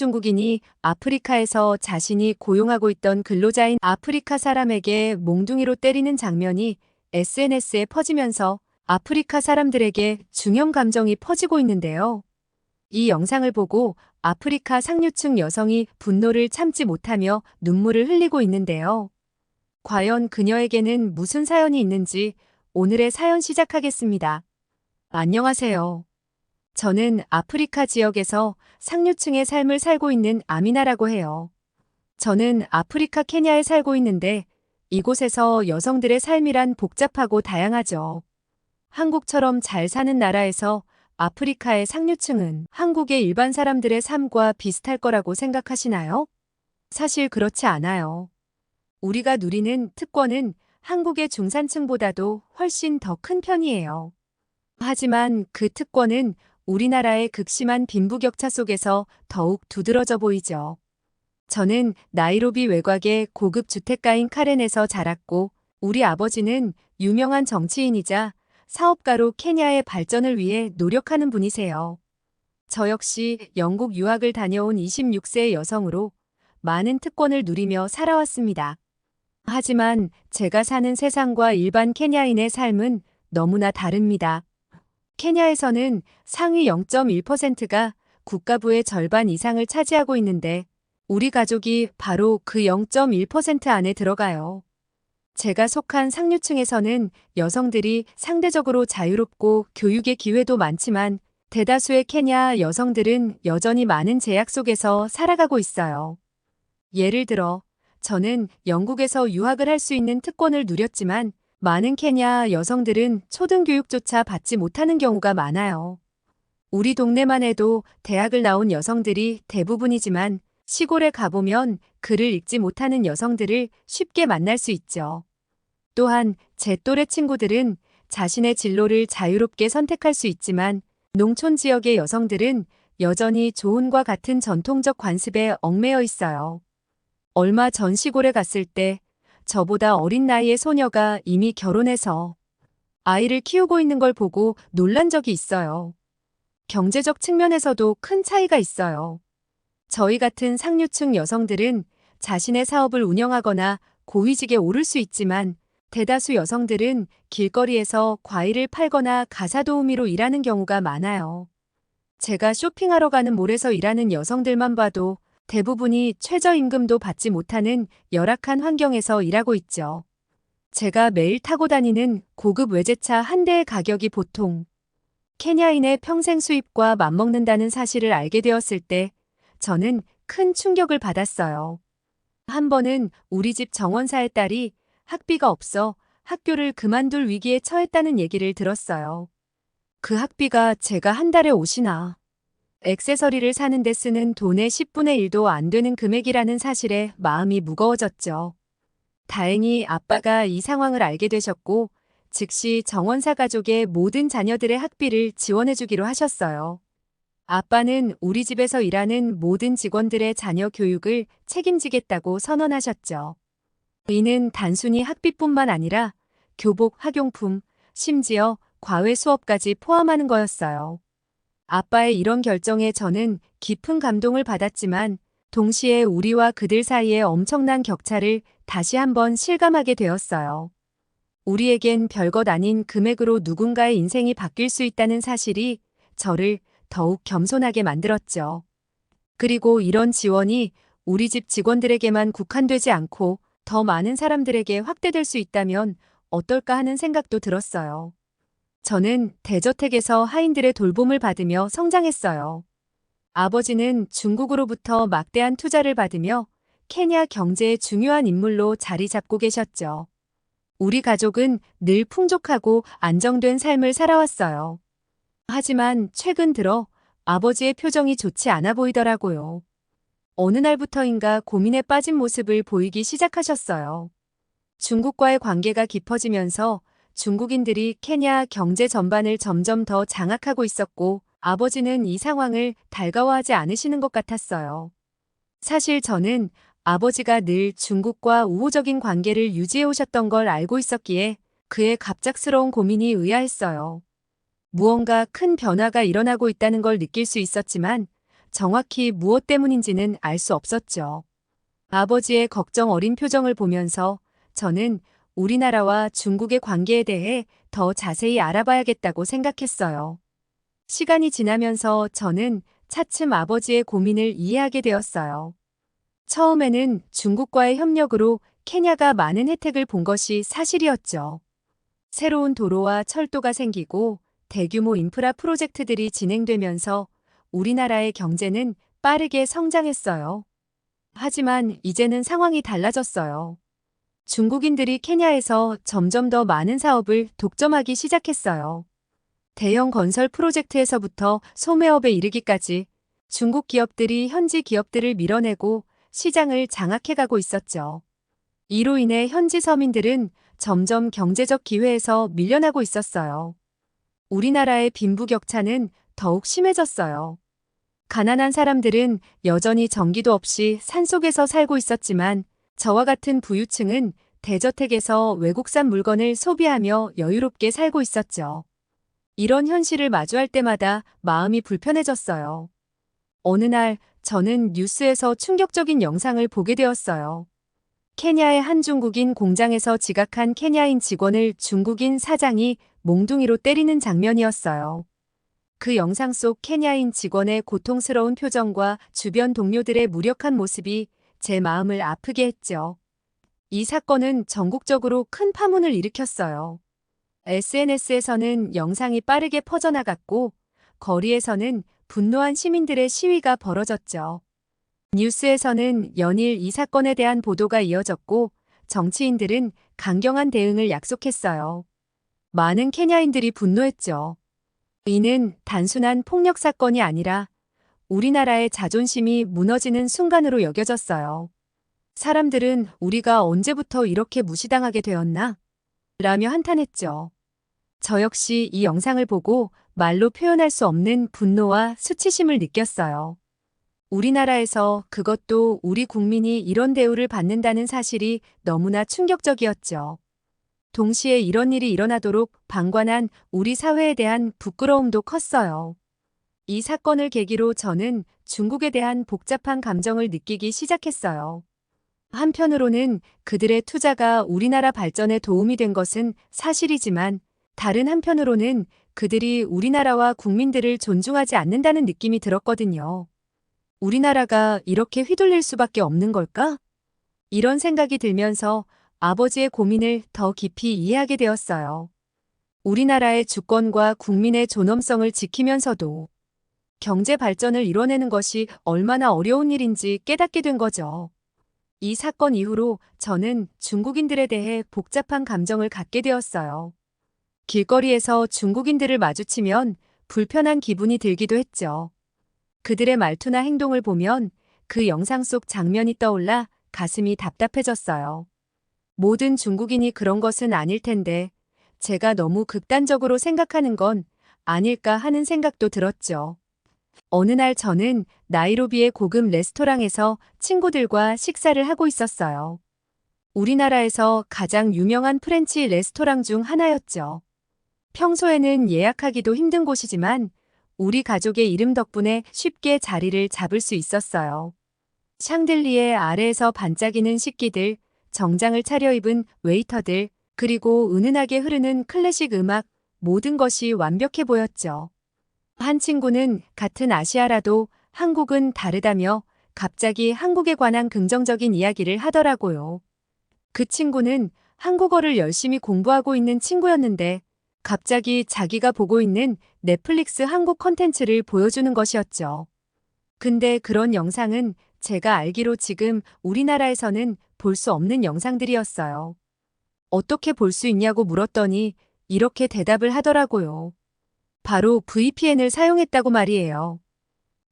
중국인이 아프리카에서 자신이 고용하고 있던 근로자인 아프리카 사람에게 몽둥이로 때리는 장면이 SNS에 퍼지면서 아프리카 사람들에게 중형 감정이 퍼지고 있는데요. 이 영상을 보고 아프리카 상류층 여성이 분노를 참지 못하며 눈물을 흘리고 있는데요. 과연 그녀에게는 무슨 사연이 있는지 오늘의 사연 시작하겠습니다. 안녕하세요. 저는 아프리카 지역에서 상류층의 삶을 살고 있는 아미나라고 해요. 저는 아프리카 케냐에 살고 있는데 이곳에서 여성들의 삶이란 복잡하고 다양하죠. 한국처럼 잘 사는 나라에서 아프리카의 상류층은 한국의 일반 사람들의 삶과 비슷할 거라고 생각하시나요? 사실 그렇지 않아요. 우리가 누리는 특권은 한국의 중산층보다도 훨씬 더 큰 편이에요. 하지만 그 특권은 우리나라의 극심한 빈부격차 속에서 더욱 두드러져 보이죠. 저는 나이로비 외곽의 고급 주택가인 카렌에서 자랐고 우리 아버지는 유명한 정치인이자 사업가로 케냐의 발전을 위해 노력하는 분이세요. 저 역시 영국 유학을 다녀온 26세의 여성으로 많은 특권을 누리며 살아왔습니다. 하지만 제가 사는 세상과 일반 케냐인의 삶은 너무나 다릅니다. 케냐에서는 상위 0.1%가 국가부의 절반 이상을 차지하고 있는데 우리 가족이 바로 그 0.1% 안에 들어가요. 제가 속한 상류층에서는 여성들이 상대적으로 자유롭고 교육의 기회도 많지만 대다수의 케냐 여성들은 여전히 많은 제약 속에서 살아가고 있어요. 예를 들어 저는 영국에서 유학을 할 수 있는 특권을 누렸지만 많은 케냐 여성들은 초등교육조차 받지 못하는 경우가 많아요. 우리 동네만 해도 대학을 나온 여성들이 대부분이지만 시골에 가보면 글을 읽지 못하는 여성들을 쉽게 만날 수 있죠. 또한 제 또래 친구들은 자신의 진로를 자유롭게 선택할 수 있지만 농촌 지역의 여성들은 여전히 조혼과 같은 전통적 관습에 얽매여 있어요. 얼마 전 시골에 갔을 때 저보다 어린 나이의 소녀가 이미 결혼해서 아이를 키우고 있는 걸 보고 놀란 적이 있어요. 경제적 측면에서도 큰 차이가 있어요. 저희 같은 상류층 여성들은 자신의 사업을 운영하거나 고위직에 오를 수 있지만 대다수 여성들은 길거리에서 과일을 팔거나 가사도우미로 일하는 경우가 많아요. 제가 쇼핑하러 가는 몰에서 일하는 여성들만 봐도 대부분이 최저임금도 받지 못하는 열악한 환경에서 일하고 있죠. 제가 매일 타고 다니는 고급 외제차 한 대의 가격이 보통 케냐인의 평생 수입과 맞먹는다는 사실을 알게 되었을 때 저는 큰 충격을 받았어요. 한 번은 우리 집 정원사의 딸이 학비가 없어 학교를 그만둘 위기에 처했다는 얘기를 들었어요. 그 학비가 제가 한 달에 옷이나 액세서리를 사는 데 쓰는 돈의 10분의 1도 안 되는 금액이라는 사실에 마음이 무거워졌죠. 다행히 아빠가 이 상황을 알게 되셨고 즉시 정원사 가족의 모든 자녀들의 학비를 지원해주기로 하셨어요. 아빠는 우리 집에서 일하는 모든 직원들의 자녀 교육을 책임지겠다고 선언하셨죠. 이는 단순히 학비뿐만 아니라 교복, 학용품, 심지어 과외 수업까지 포함하는 거였어요. 아빠의 이런 결정에 저는 깊은 감동을 받았지만 동시에 우리와 그들 사이의 엄청난 격차를 다시 한번 실감하게 되었어요. 우리에겐 별것 아닌 금액으로 누군가의 인생이 바뀔 수 있다는 사실이 저를 더욱 겸손하게 만들었죠. 그리고 이런 지원이 우리 집 직원들에게만 국한되지 않고 더 많은 사람들에게 확대될 수 있다면 어떨까 하는 생각도 들었어요. 저는 대저택에서 하인들의 돌봄을 받으며 성장했어요. 아버지는 중국으로부터 막대한 투자를 받으며 케냐 경제의 중요한 인물로 자리 잡고 계셨죠. 우리 가족은 늘 풍족하고 안정된 삶을 살아왔어요. 하지만 최근 들어 아버지의 표정이 좋지 않아 보이더라고요. 어느 날부터인가 고민에 빠진 모습을 보이기 시작하셨어요. 중국과의 관계가 깊어지면서 중국인들이 케냐 경제 전반을 점점 더 장악하고 있었고 아버지는 이 상황을 달가워하지 않으시는 것 같았어요. 사실 저는 아버지가 늘 중국과 우호적인 관계를 유지해 오셨던 걸 알고 있었기에 그의 갑작스러운 고민이 의아했어요. 무언가 큰 변화가 일어나고 있다는 걸 느낄 수 있었지만 정확히 무엇 때문인지는 알 수 없었죠. 아버지의 걱정 어린 표정을 보면서 저는 우리나라와 중국의 관계에 대해 더 자세히 알아봐야겠다고 생각했어요. 시간이 지나면서 저는 차츰 아버지의 고민을 이해하게 되었어요. 처음에는 중국과의 협력으로 케냐가 많은 혜택을 본 것이 사실이었죠. 새로운 도로와 철도가 생기고 대규모 인프라 프로젝트들이 진행되면서 우리나라의 경제는 빠르게 성장했어요. 하지만 이제는 상황이 달라졌어요. 중국인들이 케냐에서 점점 더 많은 사업을 독점하기 시작했어요. 대형 건설 프로젝트에서부터 소매업에 이르기까지 중국 기업들이 현지 기업들을 밀어내고 시장을 장악해가고 있었죠. 이로 인해 현지 서민들은 점점 경제적 기회에서 밀려나고 있었어요. 우리나라의 빈부격차는 더욱 심해졌어요. 가난한 사람들은 여전히 전기도 없이 산속에서 살고 있었지만 저와 같은 부유층은 대저택에서 외국산 물건을 소비하며 여유롭게 살고 있었죠. 이런 현실을 마주할 때마다 마음이 불편해졌어요. 어느 날 저는 뉴스에서 충격적인 영상을 보게 되었어요. 케냐의 한 중국인 공장에서 지각한 케냐인 직원을 중국인 사장이 몽둥이로 때리는 장면이었어요. 그 영상 속 케냐인 직원의 고통스러운 표정과 주변 동료들의 무력한 모습이 제 마음을 아프게 했죠. 이 사건은 전국적으로 큰 파문을 일으켰어요. SNS에서는 영상이 빠르게 퍼져나갔고 거리에서는 분노한 시민들의 시위가 벌어졌죠. 뉴스에서는 연일 이 사건에 대한 보도가 이어졌고 정치인들은 강경한 대응을 약속했어요. 많은 케냐인들이 분노했죠. 이는 단순한 폭력 사건이 아니라 우리나라의 자존심이 무너지는 순간으로 여겨졌어요. 사람들은 우리가 언제부터 이렇게 무시당하게 되었나? 라며 한탄했죠. 저 역시 이 영상을 보고 말로 표현할 수 없는 분노와 수치심을 느꼈어요. 우리나라에서 그것도 우리 국민이 이런 대우를 받는다는 사실이 너무나 충격적이었죠. 동시에 이런 일이 일어나도록 방관한 우리 사회에 대한 부끄러움도 컸어요. 이 사건을 계기로 저는 중국에 대한 복잡한 감정을 느끼기 시작했어요. 한편으로는 그들의 투자가 우리나라 발전에 도움이 된 것은 사실이지만 다른 한편으로는 그들이 우리나라와 국민들을 존중하지 않는다는 느낌이 들었거든요. 우리나라가 이렇게 휘둘릴 수밖에 없는 걸까? 이런 생각이 들면서 아버지의 고민을 더 깊이 이해하게 되었어요. 우리나라의 주권과 국민의 존엄성을 지키면서도 경제 발전을 이뤄내는 것이 얼마나 어려운 일인지 깨닫게 된 거죠. 이 사건 이후로 저는 중국인들에 대해 복잡한 감정을 갖게 되었어요. 길거리에서 중국인들을 마주치면 불편한 기분이 들기도 했죠. 그들의 말투나 행동을 보면 그 영상 속 장면이 떠올라 가슴이 답답해졌어요. 모든 중국인이 그런 것은 아닐 텐데 제가 너무 극단적으로 생각하는 건 아닐까 하는 생각도 들었죠. 어느 날 저는 나이로비의 고급 레스토랑에서 친구들과 식사를 하고 있었어요. 우리나라에서 가장 유명한 프렌치 레스토랑 중 하나였죠. 평소에는 예약하기도 힘든 곳이지만 우리 가족의 이름 덕분에 쉽게 자리를 잡을 수 있었어요. 샹들리에 아래에서 반짝이는 식기들, 정장을 차려입은 웨이터들, 그리고 은은하게 흐르는 클래식 음악, 모든 것이 완벽해 보였죠. 한 친구는 같은 아시아라도 한국은 다르다며 갑자기 한국에 관한 긍정적인 이야기를 하더라고요. 그 친구는 한국어를 열심히 공부하고 있는 친구였는데 갑자기 자기가 보고 있는 넷플릭스 한국 콘텐츠를 보여주는 것이었죠. 근데 그런 영상은 제가 알기로 지금 우리나라에서는 볼 수 없는 영상들이었어요. 어떻게 볼 수 있냐고 물었더니 이렇게 대답을 하더라고요. 바로 VPN을 사용했다고 말이에요.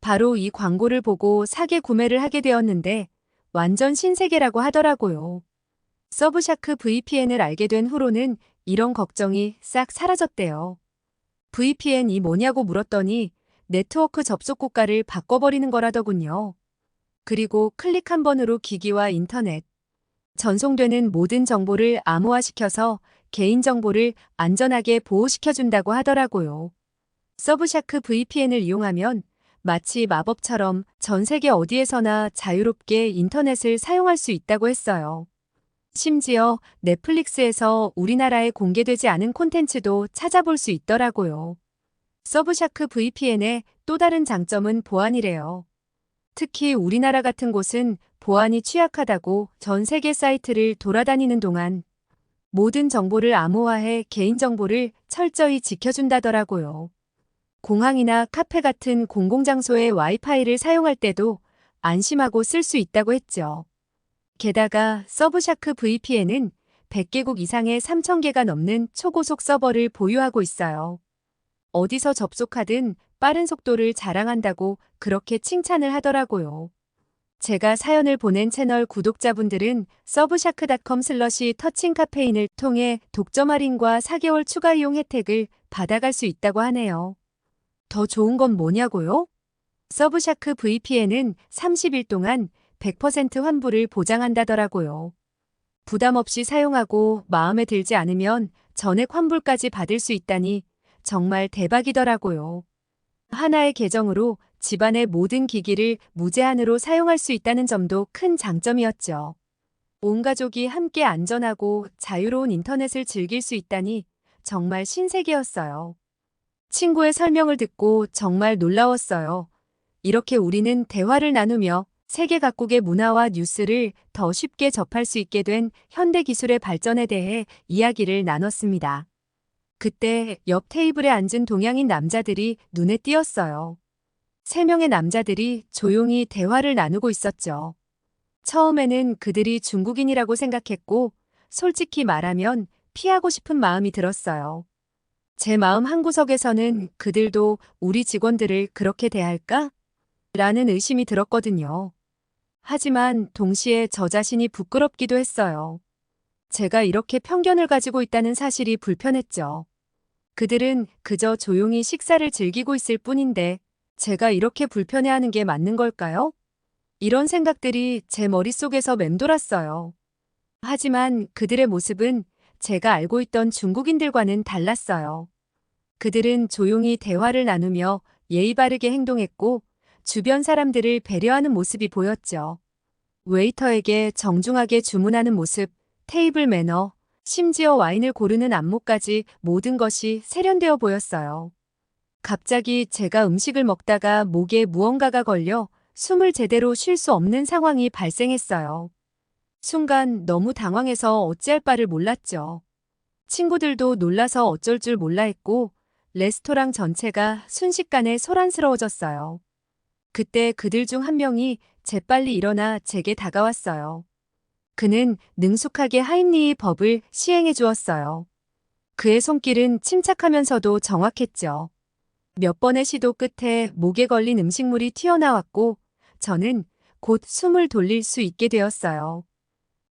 바로 이 광고를 보고 사게 구매를 하게 되었는데 완전 신세계라고 하더라고요. 서브샤크 VPN을 알게 된 후로는 이런 걱정이 싹 사라졌대요. VPN이 뭐냐고 물었더니 네트워크 접속 국가를 바꿔버리는 거라더군요. 그리고 클릭 한 번으로 기기와 인터넷, 전송되는 모든 정보를 암호화시켜서 개인정보를 안전하게 보호시켜준다고 하더라고요. 서브샤크 VPN을 이용하면 마치 마법처럼 전 세계 어디에서나 자유롭게 인터넷을 사용할 수 있다고 했어요. 심지어 넷플릭스에서 우리나라에 공개되지 않은 콘텐츠도 찾아볼 수 있더라고요. 서브샤크 VPN의 또 다른 장점은 보안이래요. 특히 우리나라 같은 곳은 보안이 취약하다고 전 세계 사이트를 돌아다니는 동안 모든 정보를 암호화해 개인정보를 철저히 지켜준다더라고요. 공항이나 카페 같은 공공장소의 와이파이를 사용할 때도 안심하고 쓸 수 있다고 했죠. 게다가 서브샤크 VPN은 100개국 이상의 3,000개가 넘는 초고속 서버를 보유하고 있어요. 어디서 접속하든 빠른 속도를 자랑한다고 그렇게 칭찬을 하더라고요. 제가 사연을 보낸 채널 구독자분들은 서브샤크.com/터칭카페인을 통해 독점 할인과 4개월 추가 이용 혜택을 받아갈 수 있다고 하네요. 더 좋은 건 뭐냐고요? 서브샤크 VPN은 30일 동안 100% 환불을 보장한다더라고요. 부담 없이 사용하고 마음에 들지 않으면 전액 환불까지 받을 수 있다니 정말 대박이더라고요. 하나의 계정으로 집안의 모든 기기를 무제한으로 사용할 수 있다는 점도 큰 장점이었죠. 온 가족이 함께 안전하고 자유로운 인터넷을 즐길 수 있다니 정말 신세계였어요. 친구의 설명을 듣고 정말 놀라웠어요. 이렇게 우리는 대화를 나누며 세계 각국의 문화와 뉴스를 더 쉽게 접할 수 있게 된 현대 기술의 발전에 대해 이야기를 나눴습니다. 그때 옆 테이블에 앉은 동양인 남자들이 눈에 띄었어요. 3명의 남자들이 조용히 대화를 나누고 있었죠. 처음에는 그들이 중국인이라고 생각했고, 솔직히 말하면 피하고 싶은 마음이 들었어요. 제 마음 한구석에서는 그들도 우리 직원들을 그렇게 대할까? 라는 의심이 들었거든요. 하지만 동시에 저 자신이 부끄럽기도 했어요. 제가 이렇게 편견을 가지고 있다는 사실이 불편했죠. 그들은 그저 조용히 식사를 즐기고 있을 뿐인데 제가 이렇게 불편해하는 게 맞는 걸까요? 이런 생각들이 제 머릿속에서 맴돌았어요. 하지만 그들의 모습은 제가 알고 있던 중국인들과는 달랐어요. 그들은 조용히 대화를 나누며 예의 바르게 행동했고 주변 사람들을 배려하는 모습이 보였죠. 웨이터에게 정중하게 주문하는 모습, 테이블 매너, 심지어 와인을 고르는 안목까지 모든 것이 세련되어 보였어요. 갑자기 제가 음식을 먹다가 목에 무언가가 걸려 숨을 제대로 쉴 수 없는 상황이 발생했어요. 순간 너무 당황해서 어찌할 바를 몰랐죠. 친구들도 놀라서 어쩔 줄 몰라 했고 레스토랑 전체가 순식간에 소란스러워졌어요. 그때 그들 중 한 명이 재빨리 일어나 제게 다가왔어요. 그는 능숙하게 하임리히 법을 시행해 주었어요. 그의 손길은 침착하면서도 정확했죠. 몇 번의 시도 끝에 목에 걸린 음식물이 튀어나왔고 저는 곧 숨을 돌릴 수 있게 되었어요.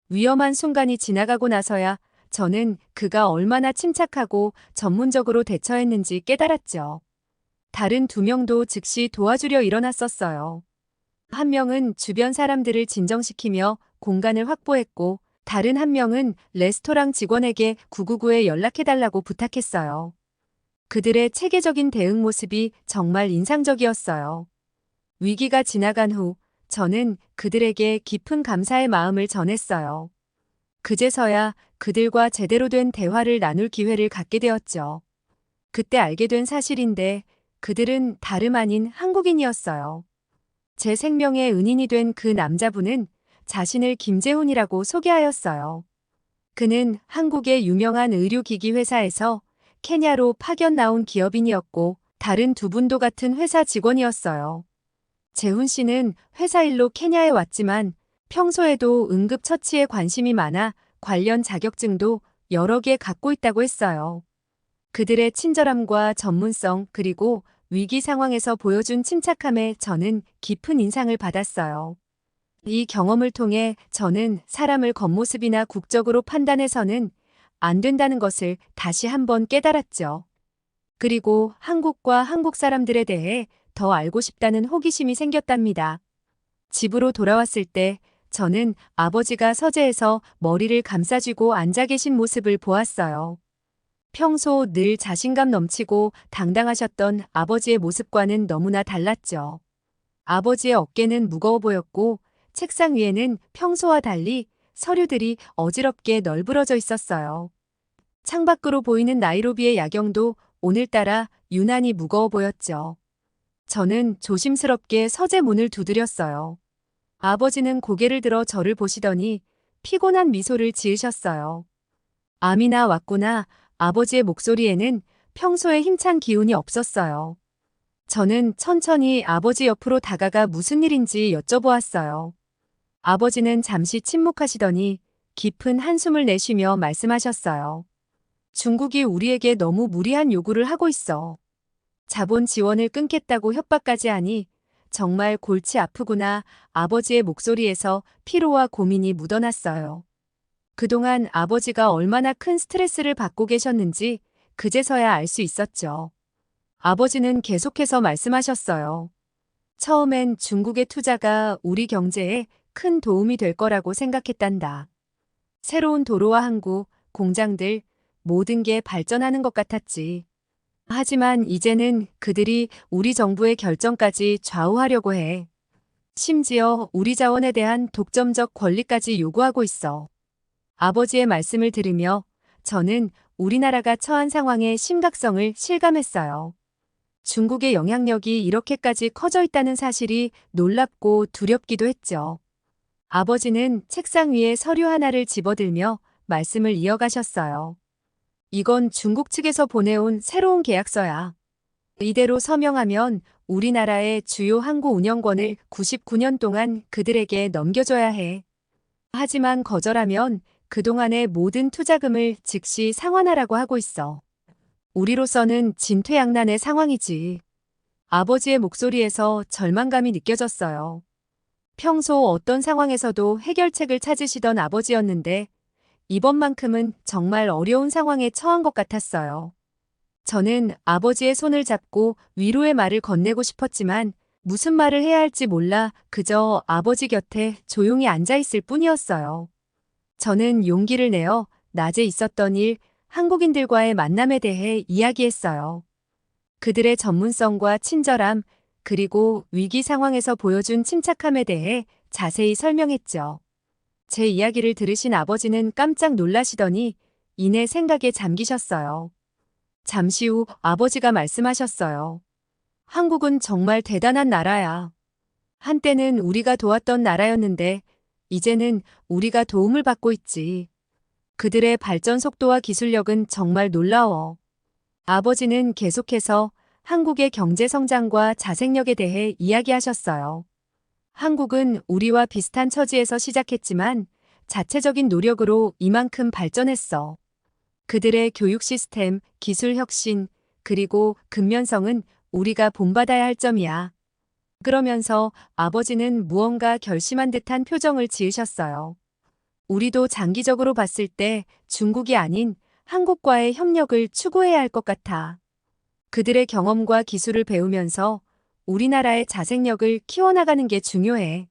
위험한 순간이 지나가고 나서야 저는 그가 얼마나 침착하고 전문적으로 대처했는지 깨달았죠. 다른 2명도 즉시 도와주려 일어났었어요. 한 명은 주변 사람들을 진정시키며 공간을 확보했고 다른 한 명은 레스토랑 직원에게 999에 연락해달라고 부탁했어요. 그들의 체계적인 대응 모습이 정말 인상적이었어요. 위기가 지나간 후 저는 그들에게 깊은 감사의 마음을 전했어요. 그제서야 그들과 제대로 된 대화를 나눌 기회를 갖게 되었죠. 그때 알게 된 사실인데 그들은 다름 아닌 한국인이었어요. 제 생명의 은인이 된 그 남자분은 자신을 김재훈이라고 소개하였어요. 그는 한국의 유명한 의료기기 회사에서 케냐로 파견 나온 기업인이었고 다른 2분도 같은 회사 직원이었어요. 재훈 씨는 회사 일로 케냐에 왔지만 평소에도 응급처치에 관심이 많아 관련 자격증도 여러 개 갖고 있다고 했어요. 그들의 친절함과 전문성 그리고 위기 상황에서 보여준 침착함에 저는 깊은 인상을 받았어요. 이 경험을 통해 저는 사람을 겉모습이나 국적으로 판단해서는 안 된다는 것을 다시 한번 깨달았죠. 그리고 한국과 한국 사람들에 대해 더 알고 싶다는 호기심이 생겼답니다. 집으로 돌아왔을 때 저는 아버지가 서재에서 머리를 감싸쥐고 앉아 계신 모습을 보았어요. 평소 늘 자신감 넘치고 당당하셨던 아버지의 모습과는 너무나 달랐죠. 아버지의 어깨는 무거워 보였고 책상 위에는 평소와 달리 서류들이 어지럽게 널브러져 있었어요. 창밖으로 보이는 나이로비의 야경도 오늘따라 유난히 무거워 보였죠. 저는 조심스럽게 서재 문을 두드렸어요. 아버지는 고개를 들어 저를 보시더니 피곤한 미소를 지으셨어요. 아미나 왔구나. 아버지의 목소리에는 평소에 힘찬 기운이 없었어요. 저는 천천히 아버지 옆으로 다가가 무슨 일인지 여쭤보았어요. 아버지는 잠시 침묵하시더니 깊은 한숨을 내쉬며 말씀하셨어요. 중국이 우리에게 너무 무리한 요구를 하고 있어. 자본 지원을 끊겠다고 협박까지 하니 정말 골치 아프구나. 아버지의 목소리에서 피로와 고민이 묻어났어요. 그동안 아버지가 얼마나 큰 스트레스를 받고 계셨는지 그제서야 알 수 있었죠. 아버지는 계속해서 말씀하셨어요. 처음엔 중국의 투자가 우리 경제에 큰 도움이 될 거라고 생각했단다. 새로운 도로와 항구, 공장들, 모든 게 발전하는 것 같았지. 하지만 이제는 그들이 우리 정부의 결정까지 좌우하려고 해. 심지어 우리 자원에 대한 독점적 권리까지 요구하고 있어. 아버지의 말씀을 들으며 저는 우리나라가 처한 상황의 심각성을 실감했어요. 중국의 영향력이 이렇게까지 커져 있다는 사실이 놀랍고 두렵기도 했죠. 아버지는 책상 위에 서류 하나를 집어들며 말씀을 이어가셨어요. 이건 중국 측에서 보내온 새로운 계약서야. 이대로 서명하면 우리나라의 주요 항구 운영권을 99년 동안 그들에게 넘겨줘야 해. 하지만 거절하면 그동안의 모든 투자금을 즉시 상환하라고 하고 있어. 우리로서는 진퇴양난의 상황이지. 아버지의 목소리에서 절망감이 느껴졌어요. 평소 어떤 상황에서도 해결책을 찾으시던 아버지였는데 이번만큼은 정말 어려운 상황에 처한 것 같았어요. 저는 아버지의 손을 잡고 위로의 말을 건네고 싶었지만 무슨 말을 해야 할지 몰라 그저 아버지 곁에 조용히 앉아 있을 뿐이었어요. 저는 용기를 내어 낮에 있었던 일, 한국인들과의 만남에 대해 이야기했어요. 그들의 전문성과 친절함, 그리고 위기 상황에서 보여준 침착함에 대해 자세히 설명했죠. 제 이야기를 들으신 아버지는 깜짝 놀라시더니 이내 생각에 잠기셨어요. 잠시 후 아버지가 말씀하셨어요. 한국은 정말 대단한 나라야. 한때는 우리가 도왔던 나라였는데 이제는 우리가 도움을 받고 있지. 그들의 발전 속도와 기술력은 정말 놀라워. 아버지는 계속해서 한국의 경제 성장과 자생력에 대해 이야기하셨어요. 한국은 우리와 비슷한 처지에서 시작했지만 자체적인 노력으로 이만큼 발전했어. 그들의 교육 시스템, 기술 혁신, 그리고 근면성은 우리가 본받아야 할 점이야. 그러면서 아버지는 무언가 결심한 듯한 표정을 지으셨어요. 우리도 장기적으로 봤을 때 중국이 아닌 한국과의 협력을 추구해야 할 것 같아. 그들의 경험과 기술을 배우면서 우리나라의 자생력을 키워나가는 게 중요해.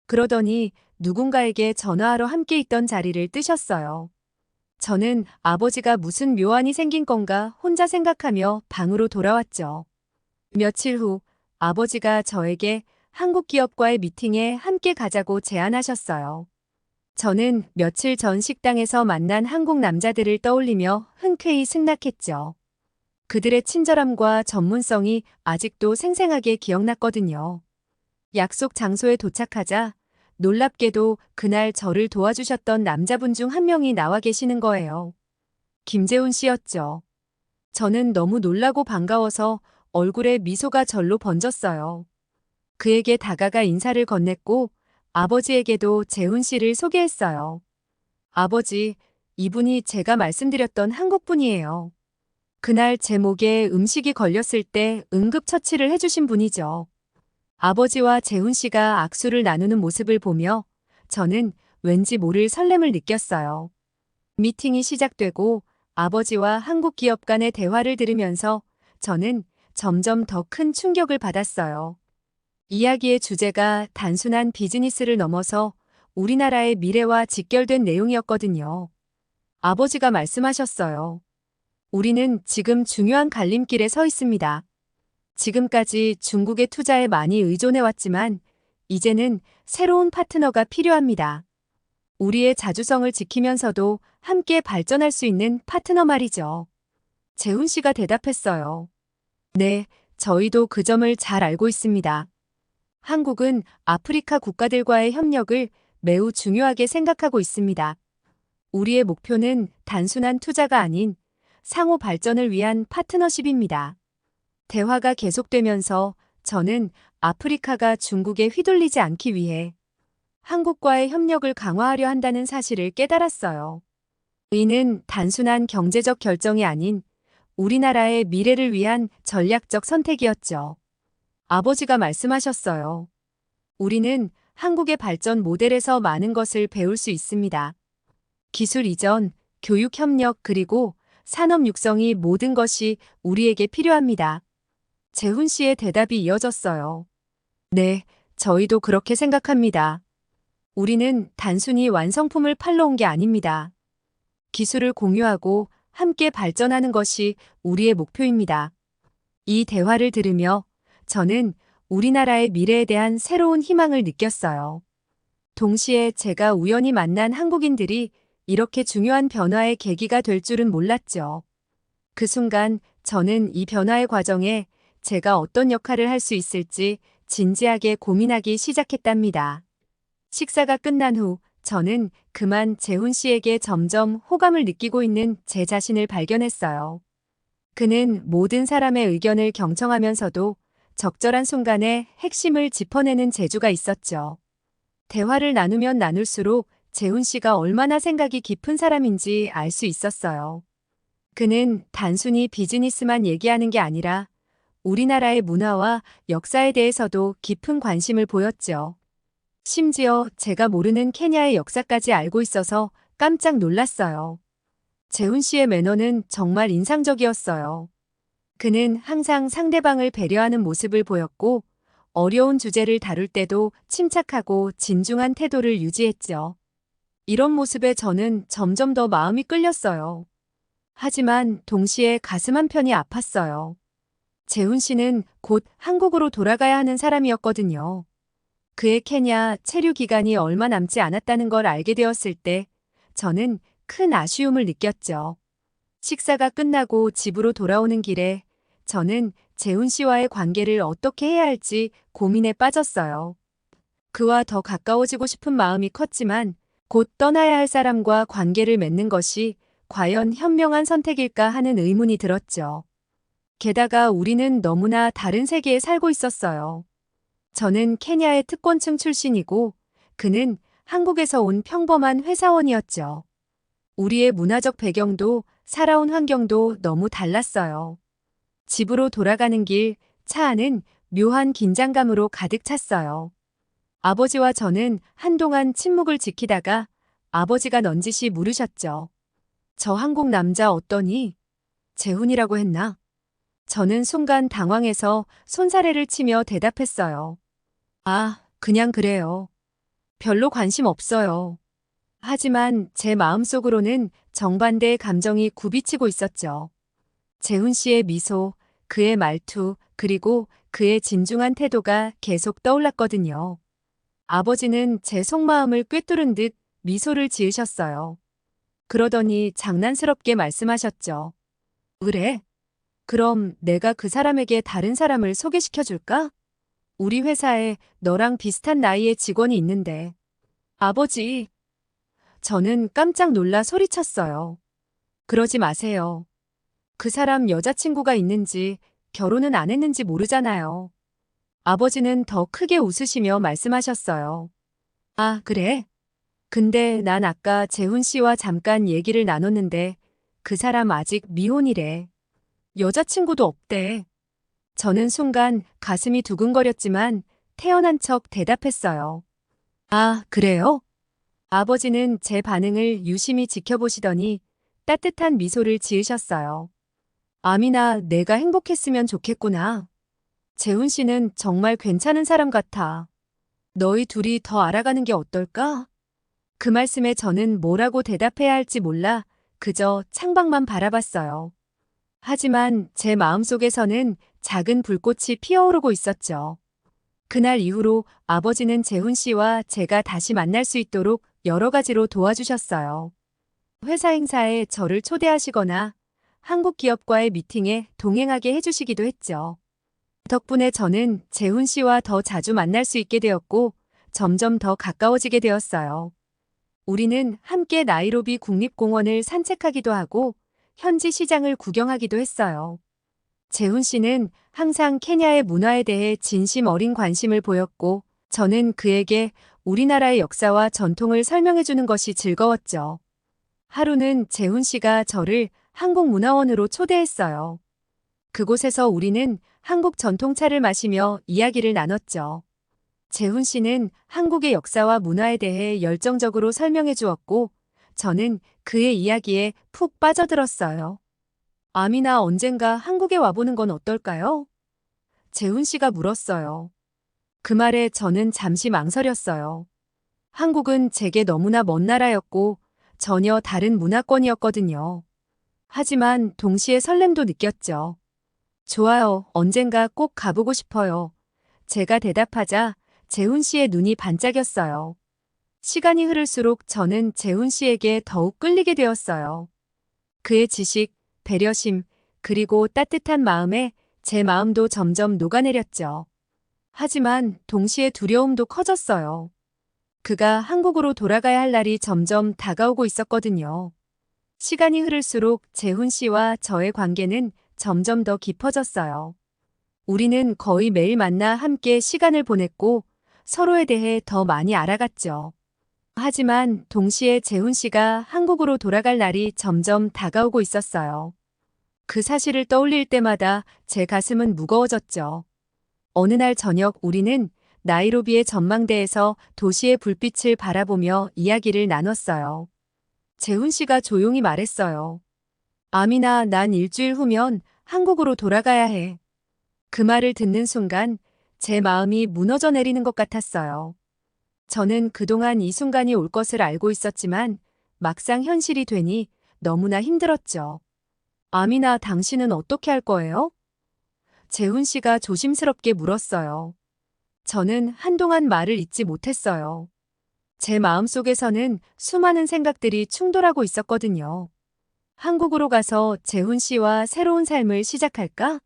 그러더니 누군가에게 전화하러 함께 있던 자리를 뜨셨어요. 저는 아버지가 무슨 묘안이 생긴 건가 혼자 생각하며 방으로 돌아왔죠. 며칠 후 아버지가 저에게 한국 기업과의 미팅에 함께 가자고 제안하셨어요. 저는 며칠 전 식당에서 만난 한국 남자들을 떠올리며 흔쾌히 승낙했죠. 그들의 친절함과 전문성이 아직도 생생하게 기억났거든요. 약속 장소에 도착하자 놀랍게도 그날 저를 도와주셨던 남자분 중 한 명이 나와 계시는 거예요. 김재훈 씨였죠. 저는 너무 놀라고 반가워서 얼굴에 미소가 절로 번졌어요. 그에게 다가가 인사를 건넸고 아버지에게도 재훈 씨를 소개했어요. 아버지, 이분이 제가 말씀드렸던 한국분이에요. 그날 제 목에 음식이 걸렸을 때 응급처치를 해주신 분이죠. 아버지와 재훈 씨가 악수를 나누는 모습을 보며 저는 왠지 모를 설렘을 느꼈어요. 미팅이 시작되고 아버지와 한국 기업 간의 대화를 들으면서 저는 점점 더 큰 충격을 받았어요. 이야기의 주제가 단순한 비즈니스를 넘어서 우리나라의 미래와 직결된 내용이었거든요. 아버지가 말씀하셨어요. 우리는 지금 중요한 갈림길에 서 있습니다. 지금까지 중국의 투자에 많이 의존해왔지만 이제는 새로운 파트너가 필요합니다. 우리의 자주성을 지키면서도 함께 발전할 수 있는 파트너 말이죠. 재훈 씨가 대답했어요. 네, 저희도 그 점을 잘 알고 있습니다. 한국은 아프리카 국가들과의 협력을 매우 중요하게 생각하고 있습니다. 우리의 목표는 단순한 투자가 아닌 상호 발전을 위한 파트너십입니다. 대화가 계속되면서 저는 아프리카가 중국에 휘둘리지 않기 위해 한국과의 협력을 강화하려 한다는 사실을 깨달았어요. 이는 단순한 경제적 결정이 아닌 우리나라의 미래를 위한 전략적 선택이었죠. 아버지가 말씀하셨어요. 우리는 한국의 발전 모델에서 많은 것을 배울 수 있습니다. 기술 이전, 교육 협력 그리고 산업 육성이 모든 것이 우리에게 필요합니다. 재훈 씨의 대답이 이어졌어요. 네, 저희도 그렇게 생각합니다. 우리는 단순히 완성품을 팔러 온 게 아닙니다. 기술을 공유하고 함께 발전하는 것이 우리의 목표입니다. 이 대화를 들으며 저는 우리나라의 미래에 대한 새로운 희망을 느꼈어요. 동시에 제가 우연히 만난 한국인들이 이렇게 중요한 변화의 계기가 될 줄은 몰랐죠. 그 순간 저는 이 변화의 과정에 제가 어떤 역할을 할 수 있을지 진지하게 고민하기 시작했답니다. 식사가 끝난 후 저는 그만 재훈 씨에게 점점 호감을 느끼고 있는 제 자신을 발견했어요. 그는 모든 사람의 의견을 경청하면서도 적절한 순간에 핵심을 짚어내는 재주가 있었죠. 대화를 나누면 나눌수록 재훈 씨가 얼마나 생각이 깊은 사람인지 알 수 있었어요. 그는 단순히 비즈니스만 얘기하는 게 아니라 우리나라의 문화와 역사에 대해서도 깊은 관심을 보였죠. 심지어 제가 모르는 케냐의 역사까지 알고 있어서 깜짝 놀랐어요. 재훈 씨의 매너는 정말 인상적이었어요. 그는 항상 상대방을 배려하는 모습을 보였고 어려운 주제를 다룰 때도 침착하고 진중한 태도를 유지했죠. 이런 모습에 저는 점점 더 마음이 끌렸어요. 하지만 동시에 가슴 한편이 아팠어요. 재훈 씨는 곧 한국으로 돌아가야 하는 사람이었거든요. 그의 케냐 체류 기간이 얼마 남지 않았다는 걸 알게 되었을 때 저는 큰 아쉬움을 느꼈죠. 식사가 끝나고 집으로 돌아오는 길에 저는 재훈 씨와의 관계를 어떻게 해야 할지 고민에 빠졌어요. 그와 더 가까워지고 싶은 마음이 컸지만 곧 떠나야 할 사람과 관계를 맺는 것이 과연 현명한 선택일까 하는 의문이 들었죠. 게다가 우리는 너무나 다른 세계에 살고 있었어요. 저는 케냐의 특권층 출신이고 그는 한국에서 온 평범한 회사원이었죠. 우리의 문화적 배경도 살아온 환경도 너무 달랐어요. 집으로 돌아가는 길, 차 안은 묘한 긴장감으로 가득 찼어요. 아버지와 저는 한동안 침묵을 지키다가 아버지가 넌지시 물으셨죠. 저 한국 남자 어떠니? 재훈이라고 했나? 저는 순간 당황해서 손사래를 치며 대답했어요. 아, 그냥 그래요. 별로 관심 없어요. 하지만 제 마음속으로는 정반대의 감정이 굽이치고 있었죠. 재훈 씨의 미소, 그의 말투, 그리고 그의 진중한 태도가 계속 떠올랐거든요. 아버지는 제 속마음을 꿰뚫은 듯 미소를 지으셨어요. 그러더니 장난스럽게 말씀하셨죠. 그래? 그럼 내가 그 사람에게 다른 사람을 소개시켜 줄까? 우리 회사에 너랑 비슷한 나이의 직원이 있는데. 아버지. 저는 깜짝 놀라 소리쳤어요. 그러지 마세요. 그 사람 여자친구가 있는지 결혼은 안 했는지 모르잖아요. 아버지는 더 크게 웃으시며 말씀하셨어요. 아, 그래? 근데 난 아까 재훈 씨와 잠깐 얘기를 나눴는데 그 사람 아직 미혼이래. 여자친구도 없대. 저는 순간 가슴이 두근거렸지만 태연한 척 대답했어요. 아, 그래요? 아버지는 제 반응을 유심히 지켜보시더니 따뜻한 미소를 지으셨어요. 아미나, 내가 행복했으면 좋겠구나. 재훈 씨는 정말 괜찮은 사람 같아. 너희 둘이 더 알아가는 게 어떨까? 그 말씀에 저는 뭐라고 대답해야 할지 몰라 그저 창밖만 바라봤어요. 하지만 제 마음속에서는 작은 불꽃이 피어오르고 있었죠. 그날 이후로 아버지는 재훈 씨와 제가 다시 만날 수 있도록 여러 가지로 도와주셨어요. 회사 행사에 저를 초대하시거나 한국 기업과의 미팅에 동행하게 해주시기도 했죠. 덕분에 저는 재훈 씨와 더 자주 만날 수 있게 되었고 점점 더 가까워지게 되었어요. 우리는 함께 나이로비 국립공원을 산책하기도 하고 현지 시장을 구경하기도 했어요. 재훈 씨는 항상 케냐의 문화에 대해 진심 어린 관심을 보였고 저는 그에게 우리나라의 역사와 전통을 설명해 주는 것이 즐거웠죠. 하루는 재훈 씨가 저를 한국문화원으로 초대했어요. 그곳에서 우리는 한국 전통차를 마시며 이야기를 나눴죠. 재훈 씨는 한국의 역사와 문화에 대해 열정적으로 설명해 주었고, 저는 그의 이야기에 푹 빠져들었어요. 아미나 언젠가 한국에 와보는 건 어떨까요? 재훈 씨가 물었어요. 그 말에 저는 잠시 망설였어요. 한국은 제게 너무나 먼 나라였고, 전혀 다른 문화권이었거든요. 하지만 동시에 설렘도 느꼈죠. 좋아요. 언젠가 꼭 가보고 싶어요. 제가 대답하자 재훈 씨의 눈이 반짝였어요. 시간이 흐를수록 저는 재훈 씨에게 더욱 끌리게 되었어요. 그의 지식, 배려심, 그리고 따뜻한 마음에 제 마음도 점점 녹아내렸죠. 하지만 동시에 두려움도 커졌어요. 그가 한국으로 돌아가야 할 날이 점점 다가오고 있었거든요. 시간이 흐를수록 재훈 씨와 저의 관계는 점점 더 깊어졌어요. 우리는 거의 매일 만나 함께 시간을 보냈고 서로에 대해 더 많이 알아갔죠. 하지만 동시에 재훈 씨가 한국으로 돌아갈 날이 점점 다가오고 있었어요. 그 사실을 떠올릴 때마다 제 가슴은 무거워졌죠. 어느 날 저녁 우리는 나이로비의 전망대에서 도시의 불빛을 바라보며 이야기를 나눴어요. 재훈 씨가 조용히 말했어요. 아미나, 난 일주일 후면 한국으로 돌아가야 해. 그 말을 듣는 순간 제 마음이 무너져 내리는 것 같았어요. 저는 그동안 이 순간이 올 것을 알고 있었지만 막상 현실이 되니 너무나 힘들었죠. 아미나, 당신은 어떻게 할 거예요? 재훈 씨가 조심스럽게 물었어요. 저는 한동안 말을 잇지 못했어요. 제 마음속에서는 수많은 생각들이 충돌하고 있었거든요. 한국으로 가서 재훈 씨와 새로운 삶을 시작할까?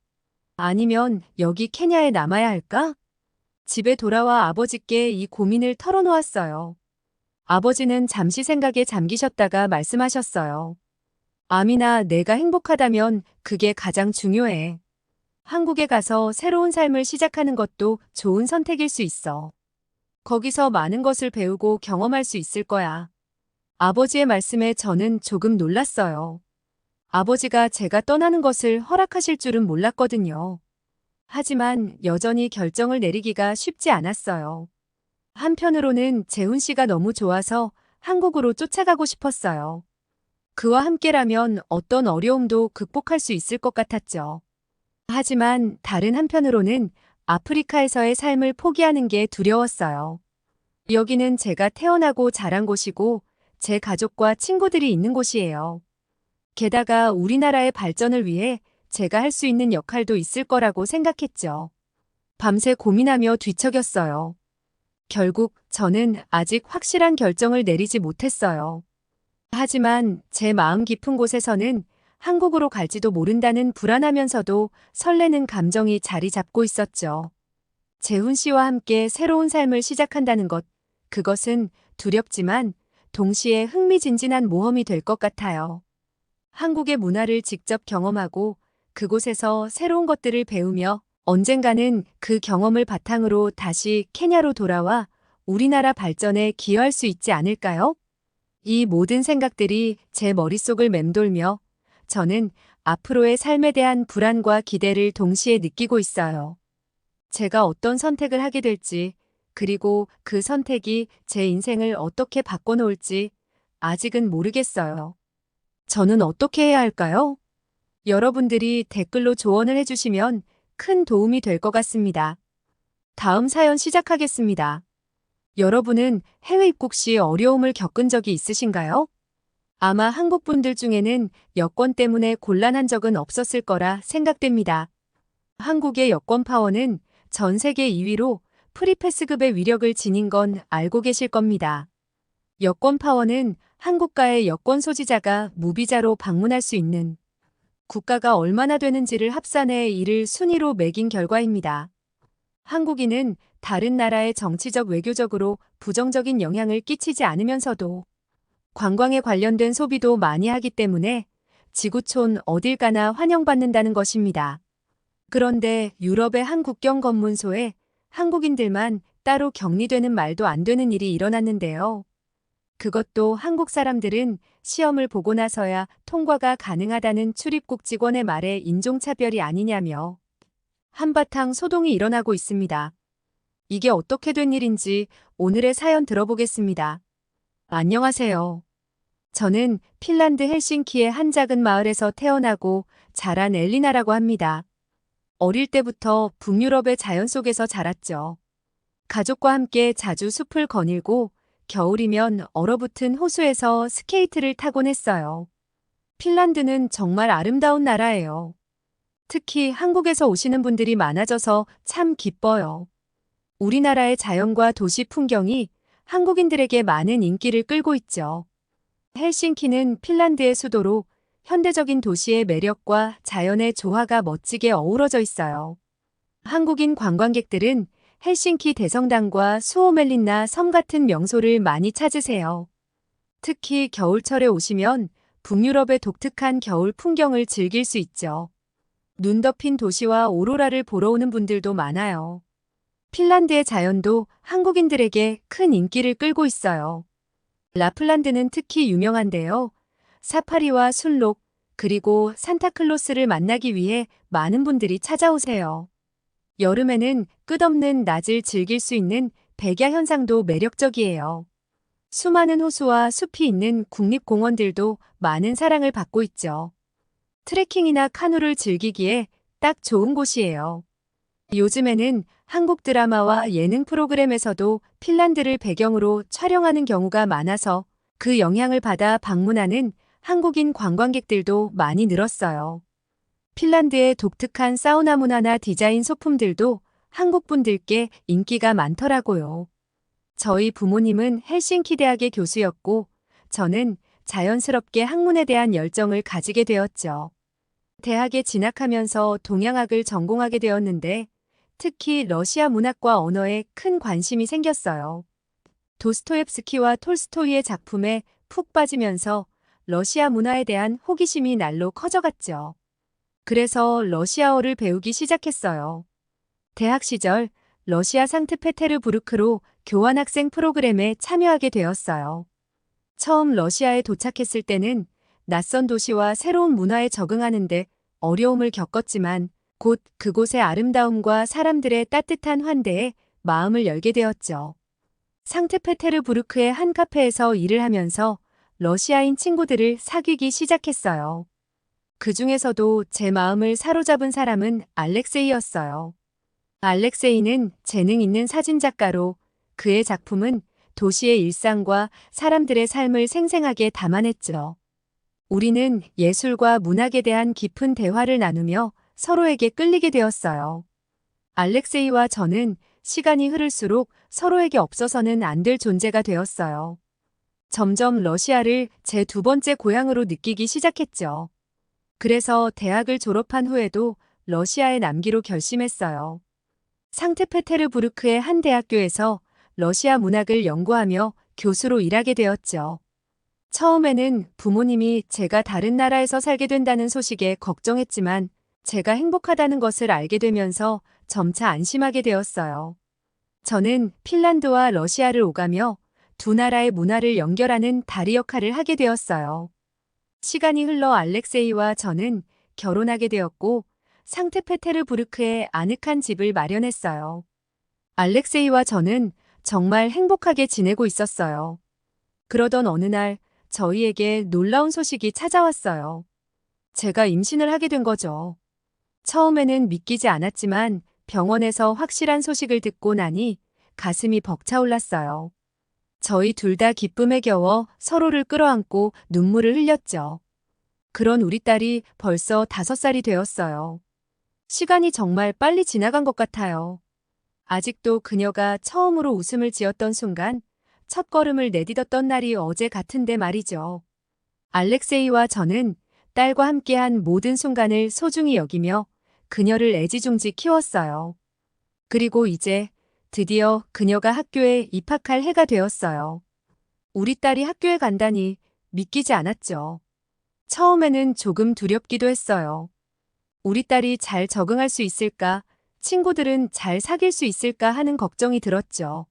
아니면 여기 케냐에 남아야 할까? 집에 돌아와 아버지께 이 고민을 털어놓았어요. 아버지는 잠시 생각에 잠기셨다가 말씀하셨어요. 아미나, 내가 행복하다면 그게 가장 중요해. 한국에 가서 새로운 삶을 시작하는 것도 좋은 선택일 수 있어. 거기서 많은 것을 배우고 경험할 수 있을 거야. 아버지의 말씀에 저는 조금 놀랐어요. 아버지가 제가 떠나는 것을 허락하실 줄은 몰랐거든요. 하지만 여전히 결정을 내리기가 쉽지 않았어요. 한편으로는 재훈 씨가 너무 좋아서 한국으로 쫓아가고 싶었어요. 그와 함께라면 어떤 어려움도 극복할 수 있을 것 같았죠. 하지만 다른 한편으로는 아프리카에서의 삶을 포기하는 게 두려웠어요. 여기는 제가 태어나고 자란 곳이고 제 가족과 친구들이 있는 곳이에요. 게다가 우리나라의 발전을 위해 제가 할 수 있는 역할도 있을 거라고 생각했죠. 밤새 고민하며 뒤척였어요. 결국 저는 아직 확실한 결정을 내리지 못했어요. 하지만 제 마음 깊은 곳에서는 한국으로 갈지도 모른다는 불안하면서도 설레는 감정이 자리 잡고 있었죠. 재훈 씨와 함께 새로운 삶을 시작한다는 것, 그것은 두렵지만 동시에 흥미진진한 모험이 될 것 같아요. 한국의 문화를 직접 경험하고 그곳에서 새로운 것들을 배우며 언젠가는 그 경험을 바탕으로 다시 케냐로 돌아와 우리나라 발전에 기여할 수 있지 않을까요? 이 모든 생각들이 제 머릿속을 맴돌며 저는 앞으로의 삶에 대한 불안과 기대를 동시에 느끼고 있어요. 제가 어떤 선택을 하게 될지, 그리고 그 선택이 제 인생을 어떻게 바꿔놓을지 아직은 모르겠어요. 저는 어떻게 해야 할까요? 여러분들이 댓글로 조언을 해주시면 큰 도움이 될 것 같습니다. 다음 사연 시작하겠습니다. 여러분은 해외 입국 시 어려움을 겪은 적이 있으신가요? 아마 한국 분들 중에는 여권 때문에 곤란한 적은 없었을 거라 생각됩니다. 한국의 여권 파워는 전 세계 2위로 프리패스급의 위력을 지닌 건 알고 계실 겁니다. 여권 파워는 한국가의 여권 소지자가 무비자로 방문할 수 있는 국가가 얼마나 되는지를 합산해 이를 순위로 매긴 결과입니다. 한국인은 다른 나라의 정치적 외교적으로 부정적인 영향을 끼치지 않으면서도 관광에 관련된 소비도 많이 하기 때문에 지구촌 어딜 가나 환영받는다는 것입니다. 그런데 유럽의 한 국경 검문소에 한국인들만 따로 격리되는 말도 안 되는 일이 일어났는데요. 그것도 한국 사람들은 시험을 보고 나서야 통과가 가능하다는 출입국 직원의 말에 인종차별이 아니냐며 한바탕 소동이 일어나고 있습니다. 이게 어떻게 된 일인지 오늘의 사연 들어보겠습니다. 안녕하세요. 저는 핀란드 헬싱키의 한 작은 마을에서 태어나고 자란 엘리나라고 합니다. 어릴 때부터 북유럽의 자연 속에서 자랐죠. 가족과 함께 자주 숲을 거닐고 겨울이면 얼어붙은 호수에서 스케이트를 타곤 했어요. 핀란드는 정말 아름다운 나라예요. 특히 한국에서 오시는 분들이 많아져서 참 기뻐요. 우리나라의 자연과 도시 풍경이 한국인들에게 많은 인기를 끌고 있죠. 헬싱키는 핀란드의 수도로 현대적인 도시의 매력과 자연의 조화가 멋지게 어우러져 있어요. 한국인 관광객들은 헬싱키 대성당과 수오멜린나 섬 같은 명소를 많이 찾으세요. 특히 겨울철에 오시면 북유럽의 독특한 겨울 풍경을 즐길 수 있죠. 눈 덮인 도시와 오로라를 보러 오는 분들도 많아요. 핀란드의 자연도 한국인들에게 큰 인기를 끌고 있어요. 라플란드는 특히 유명한데요. 사파리와 순록, 그리고 산타클로스를 만나기 위해 많은 분들이 찾아오세요. 여름에는 끝없는 낮을 즐길 수 있는 백야 현상도 매력적이에요. 수많은 호수와 숲이 있는 국립공원들도 많은 사랑을 받고 있죠. 트레킹이나 카누를 즐기기에 딱 좋은 곳이에요. 요즘에는 한국 드라마와 예능 프로그램에서도 핀란드를 배경으로 촬영하는 경우가 많아서 그 영향을 받아 방문하는 한국인 관광객들도 많이 늘었어요. 핀란드의 독특한 사우나 문화나 디자인 소품들도 한국 분들께 인기가 많더라고요. 저희 부모님은 헬싱키 대학의 교수였고 저는 자연스럽게 학문에 대한 열정을 가지게 되었죠. 대학에 진학하면서 동양학을 전공하게 되었는데 특히 러시아 문학과 언어에 큰 관심이 생겼어요. 도스토옙스키와 톨스토이의 작품에 푹 빠지면서 러시아 문화에 대한 호기심이 날로 커져갔죠. 그래서 러시아어를 배우기 시작했어요. 대학 시절 러시아 상트페테르부르크로 교환학생 프로그램에 참여하게 되었어요. 처음 러시아에 도착했을 때는 낯선 도시와 새로운 문화에 적응하는데 어려움을 겪었지만 곧 그곳의 아름다움과 사람들의 따뜻한 환대에 마음을 열게 되었죠. 상트페테르부르크의 한 카페에서 일을 하면서 러시아인 친구들을 사귀기 시작했어요. 그 중에서도 제 마음을 사로잡은 사람은 알렉세이였어요. 알렉세이는 재능 있는 사진작가로 그의 작품은 도시의 일상과 사람들의 삶을 생생하게 담아냈죠. 우리는 예술과 문학에 대한 깊은 대화를 나누며 서로에게 끌리게 되었어요. 알렉세이와 저는 시간이 흐를수록 서로에게 없어서는 안 될 존재가 되었어요. 점점 러시아를 제 두 번째 고향으로 느끼기 시작했죠. 그래서 대학을 졸업한 후에도 러시아에 남기로 결심했어요. 상트페테르부르크의 한 대학교에서 러시아 문학을 연구하며 교수로 일하게 되었죠. 처음에는 부모님이 제가 다른 나라에서 살게 된다는 소식에 걱정했지만 제가 행복하다는 것을 알게 되면서 점차 안심하게 되었어요. 저는 핀란드와 러시아를 오가며 두 나라의 문화를 연결하는 다리 역할을 하게 되었어요. 시간이 흘러 알렉세이와 저는 결혼하게 되었고 상트페테르부르크에 아늑한 집을 마련했어요. 알렉세이와 저는 정말 행복하게 지내고 있었어요. 그러던 어느 날 저희에게 놀라운 소식이 찾아왔어요. 제가 임신을 하게 된 거죠. 처음에는 믿기지 않았지만 병원에서 확실한 소식을 듣고 나니 가슴이 벅차올랐어요. 저희 둘 다 기쁨에 겨워 서로를 끌어안고 눈물을 흘렸죠. 그런 우리 딸이 벌써 5살이 되었어요. 시간이 정말 빨리 지나간 것 같아요. 아직도 그녀가 처음으로 웃음을 지었던 순간, 첫 걸음을 내딛었던 날이 어제 같은데 말이죠. 알렉세이와 저는 딸과 함께한 모든 순간을 소중히 여기며 그녀를 애지중지 키웠어요. 그리고 이제 드디어 그녀가 학교에 입학할 해가 되었어요. 우리 딸이 학교에 간다니 믿기지 않았죠. 처음에는 조금 두렵기도 했어요. 우리 딸이 잘 적응할 수 있을까, 친구들은 잘 사귈 수 있을까 하는 걱정이 들었죠.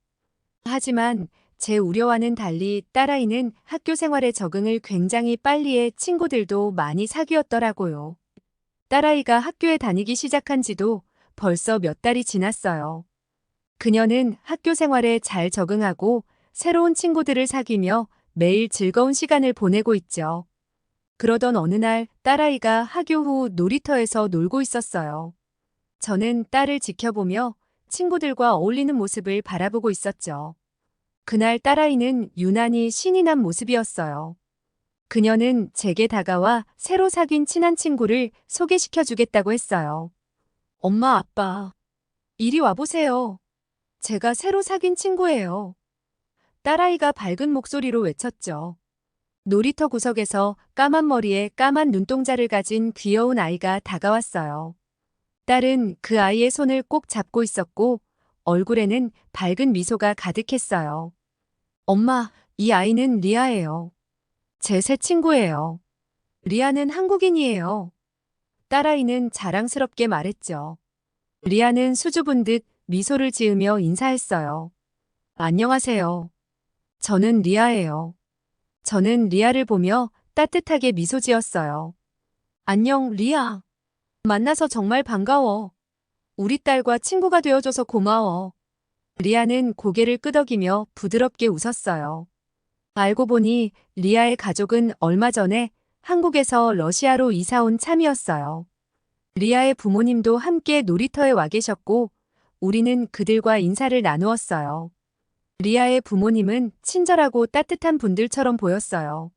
하지만 제 우려와는 달리 딸아이는 학교 생활에 적응을 굉장히 빨리 해 친구들도 많이 사귀었더라고요. 딸아이가 학교에 다니기 시작한 지도 벌써 몇 달이 지났어요. 그녀는 학교 생활에 잘 적응하고 새로운 친구들을 사귀며 매일 즐거운 시간을 보내고 있죠. 그러던 어느 날 딸아이가 학교 후 놀이터에서 놀고 있었어요. 저는 딸을 지켜보며 친구들과 어울리는 모습을 바라보고 있었죠. 그날 딸아이는 유난히 신이 난 모습이었어요. 그녀는 제게 다가와 새로 사귄 친한 친구를 소개시켜 주겠다고 했어요. 엄마, 아빠, 이리 와보세요. 제가 새로 사귄 친구예요. 딸아이가 밝은 목소리로 외쳤죠. 놀이터 구석에서 까만 머리에 까만 눈동자를 가진 귀여운 아이가 다가왔어요. 딸은 그 아이의 손을 꼭 잡고 있었고 얼굴에는 밝은 미소가 가득했어요. 엄마, 이 아이는 리아예요. 제 새 친구예요. 리아는 한국인이에요. 딸아이는 자랑스럽게 말했죠. 리아는 수줍은 듯 미소를 지으며 인사했어요. 안녕하세요. 저는 리아예요. 저는 리아를 보며 따뜻하게 미소 지었어요. 안녕, 리아. 만나서 정말 반가워. 우리 딸과 친구가 되어줘서 고마워. 리아는 고개를 끄덕이며 부드럽게 웃었어요. 알고 보니 리아의 가족은 얼마 전에 한국에서 러시아로 이사 온 참이었어요. 리아의 부모님도 함께 놀이터에 와 계셨고 우리는 그들과 인사를 나누었어요. 리아의 부모님은 친절하고 따뜻한 분들처럼 보였어요.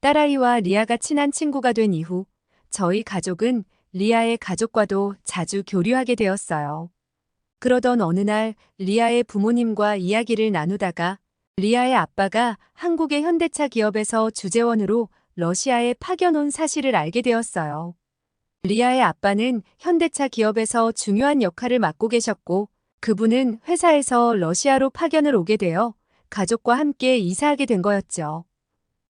딸아이와 리아가 친한 친구가 된 이후 저희 가족은 리아의 가족과도 자주 교류하게 되었어요. 그러던 어느 날 리아의 부모님과 이야기를 나누다가 리아의 아빠가 한국의 현대차 기업에서 주재원으로 러시아에 파견 온 사실을 알게 되었어요. 리아의 아빠는 현대차 기업에서 중요한 역할을 맡고 계셨고 그분은 회사에서 러시아로 파견을 오게 되어 가족과 함께 이사하게 된 거였죠.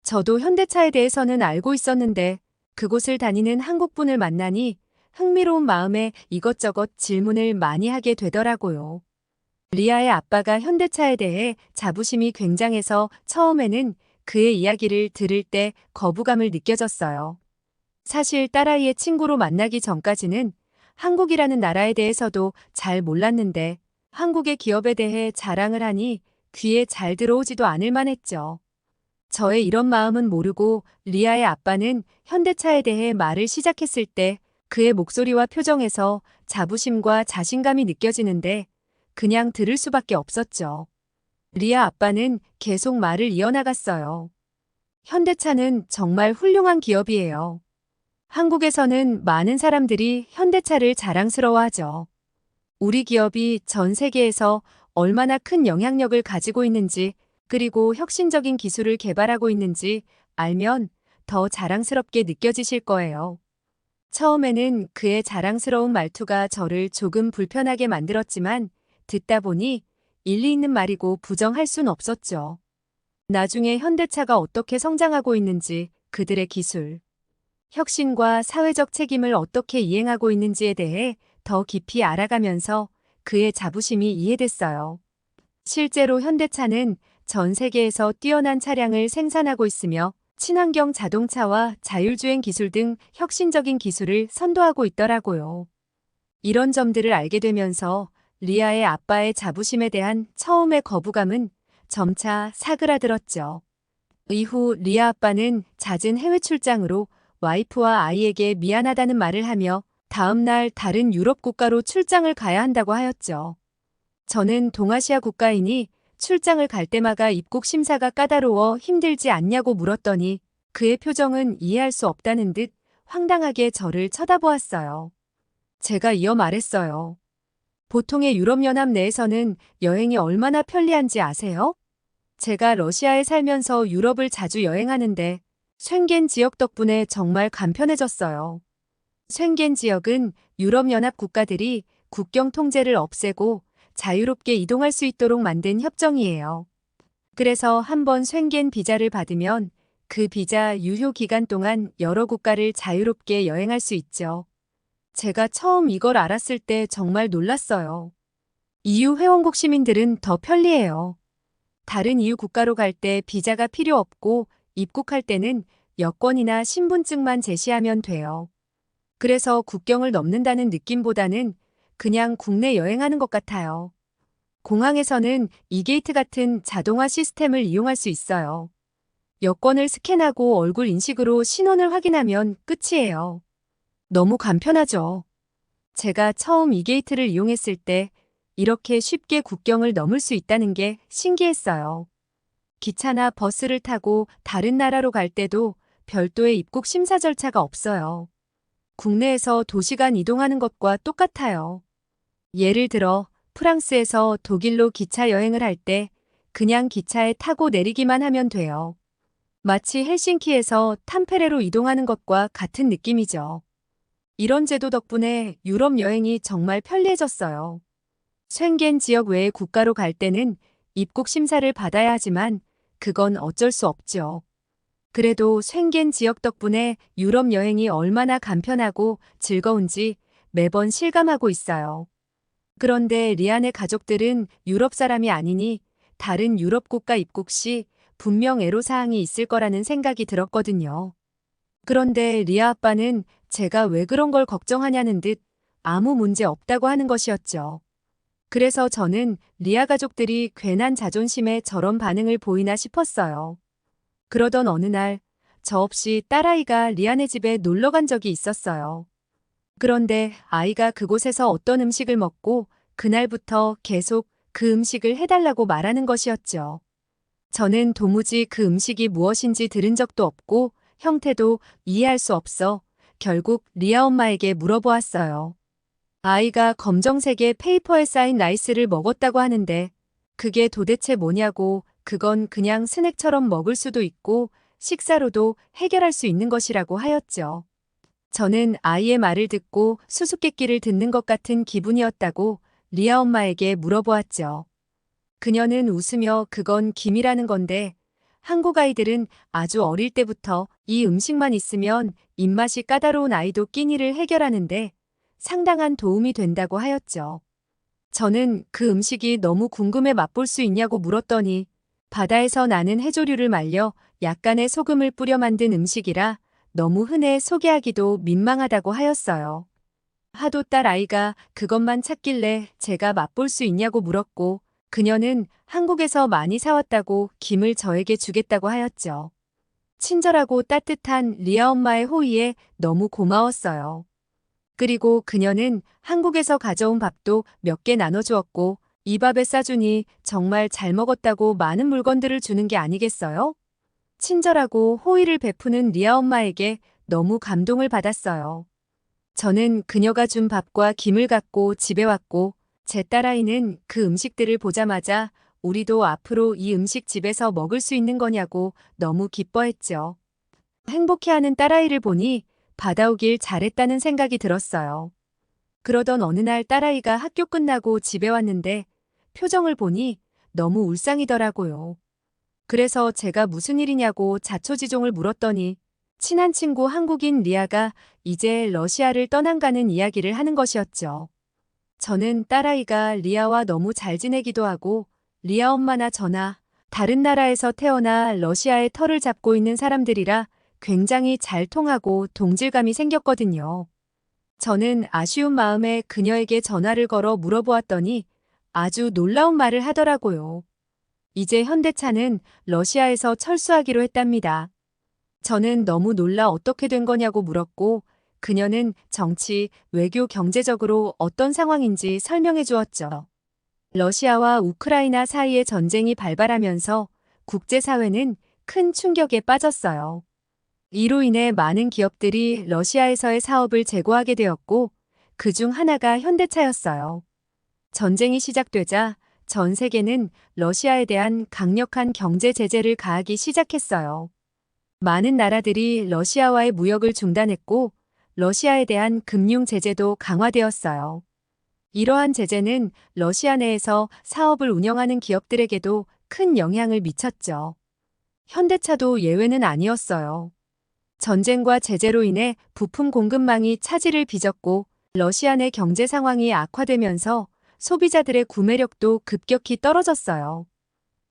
저도 현대차에 대해서는 알고 있었는데 그곳을 다니는 한국분을 만나니 흥미로운 마음에 이것저것 질문을 많이 하게 되더라고요. 리아의 아빠가 현대차에 대해 자부심이 굉장해서 처음에는 그의 이야기를 들을 때 거부감을 느껴졌어요. 사실 딸아이의 친구로 만나기 전까지는 한국이라는 나라에 대해서도 잘 몰랐는데 한국의 기업에 대해 자랑을 하니 귀에 잘 들어오지도 않을 만했죠. 저의 이런 마음은 모르고 리아의 아빠는 현대차에 대해 말을 시작했을 때 그의 목소리와 표정에서 자부심과 자신감이 느껴지는데 그냥 들을 수밖에 없었죠. 리아 아빠는 계속 말을 이어나갔어요. 현대차는 정말 훌륭한 기업이에요. 한국에서는 많은 사람들이 현대차를 자랑스러워하죠. 우리 기업이 전 세계에서 얼마나 큰 영향력을 가지고 있는지 그리고 혁신적인 기술을 개발하고 있는지 알면 더 자랑스럽게 느껴지실 거예요. 처음에는 그의 자랑스러운 말투가 저를 조금 불편하게 만들었지만 듣다 보니 일리 있는 말이고 부정할 순 없었죠. 나중에 현대차가 어떻게 성장하고 있는지 그들의 기술, 혁신과 사회적 책임을 어떻게 이행하고 있는지에 대해 더 깊이 알아가면서 그의 자부심이 이해됐어요. 실제로 현대차는 전 세계에서 뛰어난 차량을 생산하고 있으며 친환경 자동차와 자율주행 기술 등 혁신적인 기술을 선도하고 있더라고요. 이런 점들을 알게 되면서 리아의 아빠의 자부심에 대한 처음의 거부감은 점차 사그라들었죠. 이후 리아 아빠는 잦은 해외 출장으로 와이프와 아이에게 미안하다는 말을 하며 다음 날 다른 유럽 국가로 출장을 가야 한다고 하였죠. 저는 동아시아 국가이니 출장을 갈 때마다 입국 심사가 까다로워 힘들지 않냐고 물었더니 그의 표정은 이해할 수 없다는 듯 황당하게 저를 쳐다보았어요. 제가 이어 말했어요. 보통의 유럽연합 내에서는 여행이 얼마나 편리한지 아세요? 제가 러시아에 살면서 유럽을 자주 여행하는데 쉥겐 지역 덕분에 정말 간편해졌어요. 쉥겐 지역은 유럽연합 국가들이 국경 통제를 없애고 자유롭게 이동할 수 있도록 만든 협정이에요. 그래서 한번 쉥겐 비자를 받으면 그 비자 유효 기간 동안 여러 국가를 자유롭게 여행할 수 있죠. 제가 처음 이걸 알았을 때 정말 놀랐어요. EU 회원국 시민들은 더 편리해요. 다른 EU 국가로 갈 때 비자가 필요 없고 입국할 때는 여권이나 신분증만 제시하면 돼요. 그래서 국경을 넘는다는 느낌보다는 그냥 국내 여행하는 것 같아요. 공항에서는 이게이트 같은 자동화 시스템을 이용할 수 있어요. 여권을 스캔하고 얼굴 인식으로 신원을 확인하면 끝이에요. 너무 간편하죠. 제가 처음 이게이트를 이용했을 때 이렇게 쉽게 국경을 넘을 수 있다는 게 신기했어요. 기차나 버스를 타고 다른 나라로 갈 때도 별도의 입국 심사 절차가 없어요. 국내에서 도시간 이동하는 것과 똑같아요. 예를 들어 프랑스에서 독일로 기차 여행을 할 때 그냥 기차에 타고 내리기만 하면 돼요. 마치 헬싱키에서 탐페레로 이동하는 것과 같은 느낌이죠. 이런 제도 덕분에 유럽 여행이 정말 편리해졌어요. 쉥겐 지역 외의 국가로 갈 때는 입국 심사를 받아야 하지만 그건 어쩔 수 없죠. 그래도 쉥겐 지역 덕분에 유럽 여행이 얼마나 간편하고 즐거운지 매번 실감하고 있어요. 그런데 리안의 가족들은 유럽 사람이 아니니 다른 유럽 국가 입국 시 분명 애로사항이 있을 거라는 생각이 들었거든요. 그런데 리아 아빠는 제가 왜 그런 걸 걱정하냐는 듯 아무 문제 없다고 하는 것이었죠. 그래서 저는 리아 가족들이 괜한 자존심에 저런 반응을 보이나 싶었어요. 그러던 어느 날 저 없이 딸아이가 리안의 집에 놀러 간 적이 있었어요. 그런데 아이가 그곳에서 어떤 음식을 먹고 그날부터 계속 그 음식을 해달라고 말하는 것이었죠. 저는 도무지 그 음식이 무엇인지 들은 적도 없고 형태도 이해할 수 없어 결국 리아 엄마에게 물어보았어요. 아이가 검정색의 페이퍼에 쌓인 라이스를 먹었다고 하는데 그게 도대체 뭐냐고. 그건 그냥 스낵처럼 먹을 수도 있고 식사로도 해결할 수 있는 것이라고 하였죠. 저는 아이의 말을 듣고 수수께끼를 듣는 것 같은 기분이었다고 리아 엄마에게 물어보았죠. 그녀는 웃으며 그건 김이라는 건데 한국 아이들은 아주 어릴 때부터 이 음식만 있으면 입맛이 까다로운 아이도 끼니를 해결하는데 상당한 도움이 된다고 하였죠. 저는 그 음식이 너무 궁금해 맛볼 수 있냐고 물었더니 바다에서 나는 해조류를 말려 약간의 소금을 뿌려 만든 음식이라 너무 흔해 소개하기도 민망하다고 하였어요. 하도 딸 아이가 그것만 찾길래 제가 맛볼 수 있냐고 물었고 그녀는 한국에서 많이 사왔다고 김을 저에게 주겠다고 하였죠. 친절하고 따뜻한 리아 엄마의 호의에 너무 고마웠어요. 그리고 그녀는 한국에서 가져온 밥도 몇 개 나눠주었고 이 밥에 싸주니 정말 잘 먹었다고 많은 물건들을 주는 게 아니겠어요? 친절하고 호의를 베푸는 리아 엄마에게 너무 감동을 받았어요. 저는 그녀가 준 밥과 김을 갖고 집에 왔고 제 딸아이는 그 음식들을 보자마자 우리도 앞으로 이 음식 집에서 먹을 수 있는 거냐고 너무 기뻐했죠. 행복해하는 딸아이를 보니 받아오길 잘했다는 생각이 들었어요. 그러던 어느 날 딸아이가 학교 끝나고 집에 왔는데 표정을 보니 너무 울상이더라고요. 그래서 제가 무슨 일이냐고 자초지종을 물었더니 친한 친구 한국인 리아가 이제 러시아를 떠난가는 이야기를 하는 것이었죠. 저는 딸아이가 리아와 너무 잘 지내기도 하고 리아 엄마나 저나 다른 나라에서 태어나 러시아의 터를 잡고 있는 사람들이라 굉장히 잘 통하고 동질감이 생겼거든요. 저는 아쉬운 마음에 그녀에게 전화를 걸어 물어보았더니 아주 놀라운 말을 하더라고요. 이제 현대차는 러시아에서 철수하기로 했답니다. 저는 너무 놀라 어떻게 된 거냐고 물었고 그녀는 정치, 외교, 경제적으로 어떤 상황인지 설명해 주었죠. 러시아와 우크라이나 사이의 전쟁이 발발하면서 국제사회는 큰 충격에 빠졌어요. 이로 인해 많은 기업들이 러시아에서의 사업을 재고하게 되었고, 그중 하나가 현대차였어요. 전쟁이 시작되자 전 세계는 러시아에 대한 강력한 경제 제재를 가하기 시작했어요. 많은 나라들이 러시아와의 무역을 중단했고, 러시아에 대한 금융 제재도 강화되었어요. 이러한 제재는 러시아 내에서 사업을 운영하는 기업들에게도 큰 영향을 미쳤죠. 현대차도 예외는 아니었어요. 전쟁과 제재로 인해 부품 공급망이 차질을 빚었고, 러시아 내 경제 상황이 악화되면서 소비자들의 구매력도 급격히 떨어졌어요.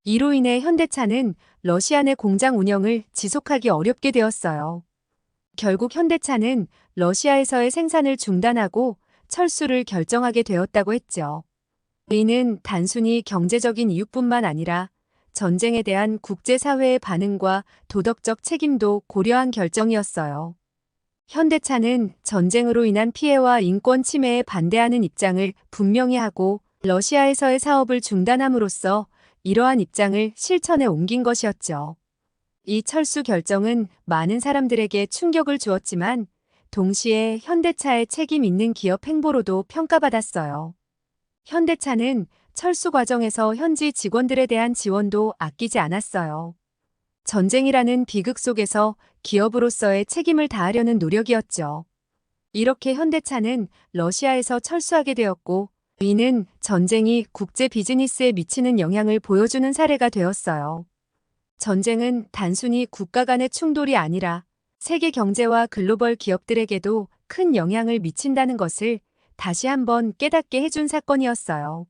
이로 인해 현대차는 러시아 내 공장 운영을 지속하기 어렵게 되었어요. 결국 현대차는 러시아에서의 생산을 중단하고 철수를 결정하게 되었다고 했죠. 이는 단순히 경제적인 이유뿐만 아니라 전쟁에 대한 국제사회의 반응과 도덕적 책임도 고려한 결정이었어요. 현대차는 전쟁으로 인한 피해와 인권 침해에 반대하는 입장을 분명히 하고 러시아에서의 사업을 중단함으로써 이러한 입장을 실천에 옮긴 것이었죠. 이 철수 결정은 많은 사람들에게 충격을 주었지만 동시에 현대차의 책임 있는 기업 행보로도 평가받았어요. 현대차는 철수 과정에서 현지 직원들에 대한 지원도 아끼지 않았어요. 전쟁이라는 비극 속에서 기업으로서의 책임을 다하려는 노력이었죠. 이렇게 현대차는 러시아에서 철수하게 되었고, 이는 전쟁이 국제 비즈니스에 미치는 영향을 보여주는 사례가 되었어요. 전쟁은 단순히 국가 간의 충돌이 아니라 세계 경제와 글로벌 기업들에게도 큰 영향을 미친다는 것을 다시 한번 깨닫게 해준 사건이었어요.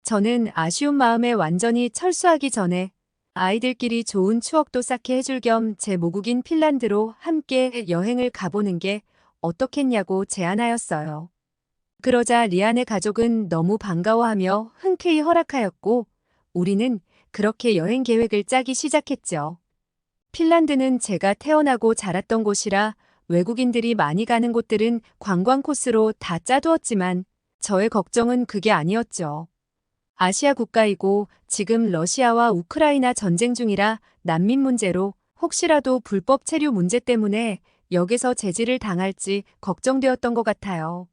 저는 아쉬운 마음에 완전히 철수하기 전에 아이들끼리 좋은 추억도 쌓게 해줄 겸 제 모국인 핀란드로 함께 여행을 가보는 게 어떻겠냐고 제안하였어요. 그러자 리안의 가족은 너무 반가워하며 흔쾌히 허락하였고, 우리는 그렇게 여행 계획을 짜기 시작했죠. 핀란드는 제가 태어나고 자랐던 곳이라 외국인들이 많이 가는 곳들은 관광 코스로 다 짜두었지만 저의 걱정은 그게 아니었죠. 아시아 국가이고 지금 러시아와 우크라이나 전쟁 중이라 난민 문제로 혹시라도 불법 체류 문제 때문에 역에서 제지를 당할지 걱정되었던 것 같아요.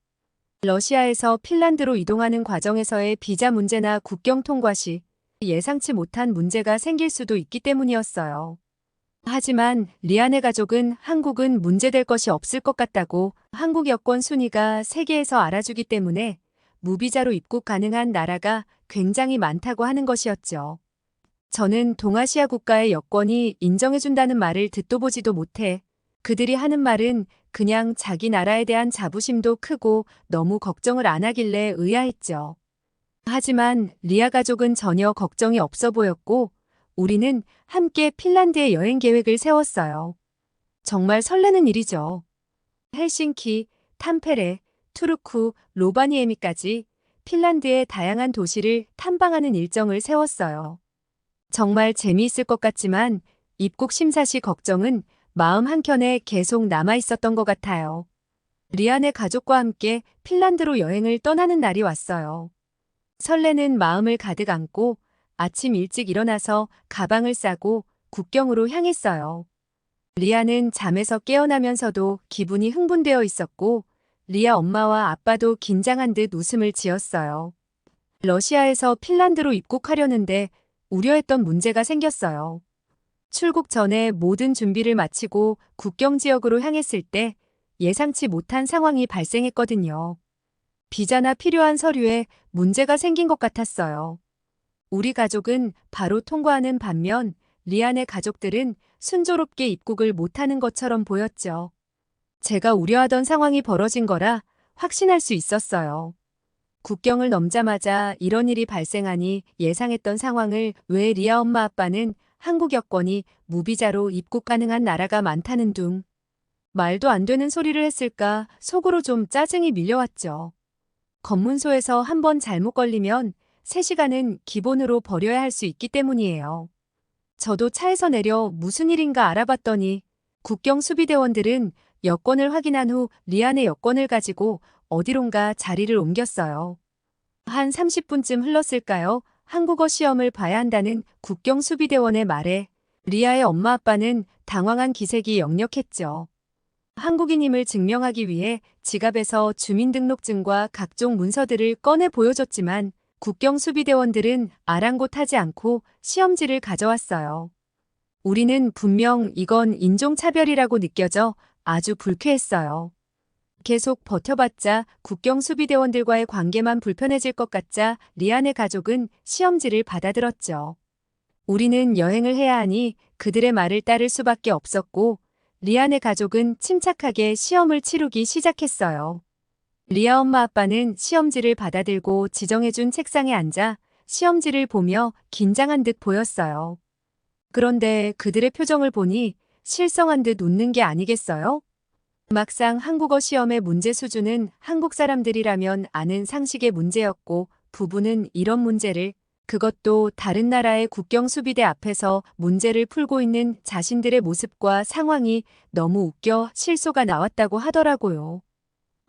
러시아에서 핀란드로 이동하는 과정에서의 비자 문제나 국경 통과 시 예상치 못한 문제가 생길 수도 있기 때문이었어요. 하지만 리안의 가족은 한국은 문제될 것이 없을 것 같다고, 한국 여권 순위가 세계에서 알아주기 때문에 무비자로 입국 가능한 나라가 굉장히 많다고 하는 것이었죠. 저는 동아시아 국가의 여권이 인정해준다는 말을 듣도 보지도 못해 그들이 하는 말은 그냥 자기 나라에 대한 자부심도 크고 너무 걱정을 안 하길래 의아했죠. 하지만 리아 가족은 전혀 걱정이 없어 보였고 우리는 함께 핀란드의 여행 계획을 세웠어요. 정말 설레는 일이죠. 헬싱키, 탐페레, 투르쿠, 로바니에미까지 핀란드의 다양한 도시를 탐방하는 일정을 세웠어요. 정말 재미있을 것 같지만 입국 심사 시 걱정은 마음 한켠에 계속 남아 있었던 것 같아요. 리안의 가족과 함께 핀란드로 여행을 떠나는 날이 왔어요. 설레는 마음을 가득 안고 아침 일찍 일어나서 가방을 싸고 국경으로 향했어요. 리아는 잠에서 깨어나면서도 기분이 흥분되어 있었고 리아 엄마와 아빠도 긴장한 듯 웃음을 지었어요. 러시아에서 핀란드로 입국하려는데 우려했던 문제가 생겼어요. 출국 전에 모든 준비를 마치고 국경 지역으로 향했을 때 예상치 못한 상황이 발생했거든요. 비자나 필요한 서류에 문제가 생긴 것 같았어요. 우리 가족은 바로 통과하는 반면 리안의 가족들은 순조롭게 입국을 못하는 것처럼 보였죠. 제가 우려하던 상황이 벌어진 거라 확신할 수 있었어요. 국경을 넘자마자 이런 일이 발생하니 예상했던 상황을 왜 리아 엄마 아빠는 한국 여권이 무비자로 입국 가능한 나라가 많다는 둥 말도 안 되는 소리를 했을까 속으로 좀 짜증이 밀려왔죠. 검문소에서 한번 잘못 걸리면 3시간은 기본으로 버려야 할 수 있기 때문이에요. 저도 차에서 내려 무슨 일인가 알아봤더니 국경 수비대원들은 여권을 확인한 후 리안의 여권을 가지고 어디론가 자리를 옮겼어요. 한 30분쯤 흘렀을까요? 한국어 시험을 봐야 한다는 국경수비대원의 말에 리아의 엄마 아빠는 당황한 기색이 역력했죠. 한국인임을 증명하기 위해 지갑에서 주민등록증과 각종 문서들을 꺼내 보여줬지만 국경수비대원들은 아랑곳하지 않고 시험지를 가져왔어요. 우리는 분명 이건 인종차별이라고 느껴져 아주 불쾌했어요. 계속 버텨봤자 국경수비대원들과의 관계만 불편해질 것 같자 리안의 가족은 시험지를 받아들었죠. 우리는 여행을 해야 하니 그들의 말을 따를 수밖에 없었고 리안의 가족은 침착하게 시험을 치르기 시작했어요. 리아 엄마 아빠는 시험지를 받아들고 지정해준 책상에 앉아 시험지를 보며 긴장한 듯 보였어요. 그런데 그들의 표정을 보니 실성한 듯 웃는 게 아니겠어요? 막상 한국어 시험의 문제 수준은 한국 사람들이라면 아는 상식의 문제였고 부부는 이런 문제를 그것도 다른 나라의 국경수비대 앞에서 문제를 풀고 있는 자신들의 모습과 상황이 너무 웃겨 실소가 나왔다고 하더라고요.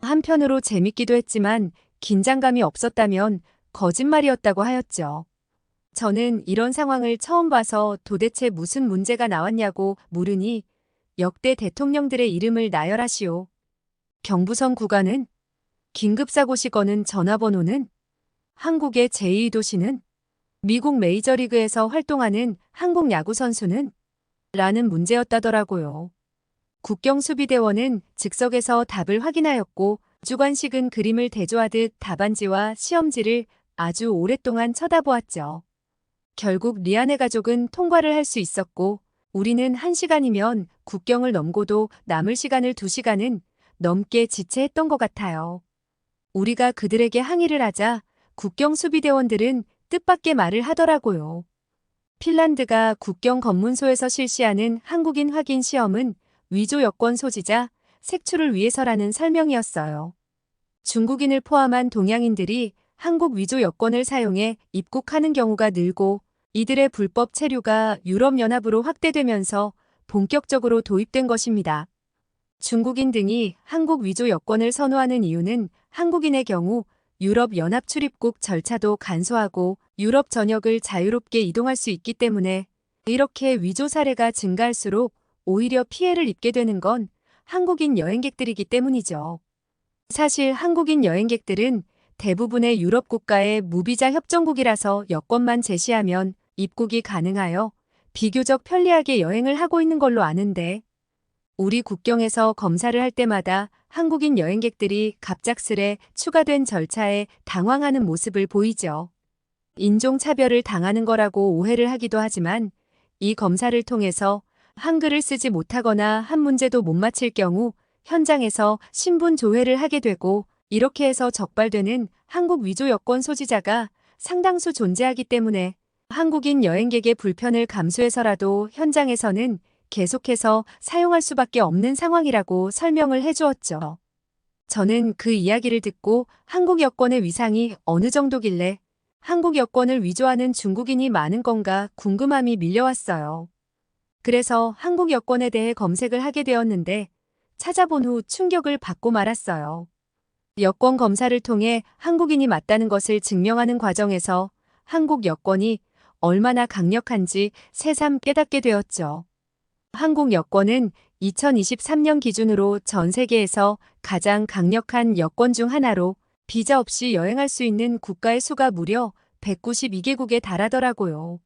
한편으로 재밌기도 했지만 긴장감이 없었다면 거짓말이었다고 하였죠. 저는 이런 상황을 처음 봐서 도대체 무슨 문제가 나왔냐고 물으니 역대 대통령들의 이름을 나열하시오. 경부선 구간은? 긴급사고시 거는 전화번호는? 한국의 제2도시는? 미국 메이저리그에서 활동하는 한국 야구 선수는? 라는 문제였다더라고요. 국경수비대원은 즉석에서 답을 확인하였고 주관식은 그림을 대조하듯 답안지와 시험지를 아주 오랫동안 쳐다보았죠. 결국 리안의 가족은 통과를 할 수 있었고 우리는 1시간이면 국경을 넘고도 남을 시간을 2시간은 넘게 지체했던 것 같아요. 우리가 그들에게 항의를 하자 국경수비대원들은 뜻밖의 말을 하더라고요. 핀란드가 국경 검문소에서 실시하는 한국인 확인 시험은 위조 여권 소지자, 색출을 위해서라는 설명이었어요. 중국인을 포함한 동양인들이 한국 위조 여권을 사용해 입국하는 경우가 늘고 이들의 불법 체류가 유럽연합으로 확대되면서 본격적으로 도입된 것입니다. 중국인 등이 한국 위조 여권을 선호하는 이유는 한국인의 경우 유럽연합 출입국 절차도 간소하고 유럽 전역을 자유롭게 이동할 수 있기 때문에 이렇게 위조 사례가 증가할수록 오히려 피해를 입게 되는 건 한국인 여행객들이기 때문이죠. 사실 한국인 여행객들은 대부분의 유럽 국가의 무비자 협정국이라서 여권만 제시하면 입국이 가능하여 비교적 편리하게 여행을 하고 있는 걸로 아는데 우리 국경에서 검사를 할 때마다 한국인 여행객들이 갑작스레 추가된 절차에 당황하는 모습을 보이죠. 인종차별을 당하는 거라고 오해를 하기도 하지만 이 검사를 통해서 한글을 쓰지 못하거나 한 문제도 못 맞힐 경우 현장에서 신분 조회를 하게 되고 이렇게 해서 적발되는 한국 위조 여권 소지자가 상당수 존재하기 때문에 한국인 여행객의 불편을 감수해서라도 현장에서는 계속해서 사용할 수밖에 없는 상황이라고 설명을 해주었죠. 저는 그 이야기를 듣고 한국 여권의 위상이 어느 정도길래 한국 여권을 위조하는 중국인이 많은 건가 궁금함이 밀려왔어요. 그래서 한국 여권에 대해 검색을 하게 되었는데 찾아본 후 충격을 받고 말았어요. 여권 검사를 통해 한국인이 맞다는 것을 증명하는 과정에서 한국 여권이 얼마나 강력한지 새삼 깨닫게 되었죠. 한국 여권은 2023년 기준으로 전 세계에서 가장 강력한 여권 중 하나로 비자 없이 여행할 수 있는 국가의 수가 무려 192개국에 달하더라고요.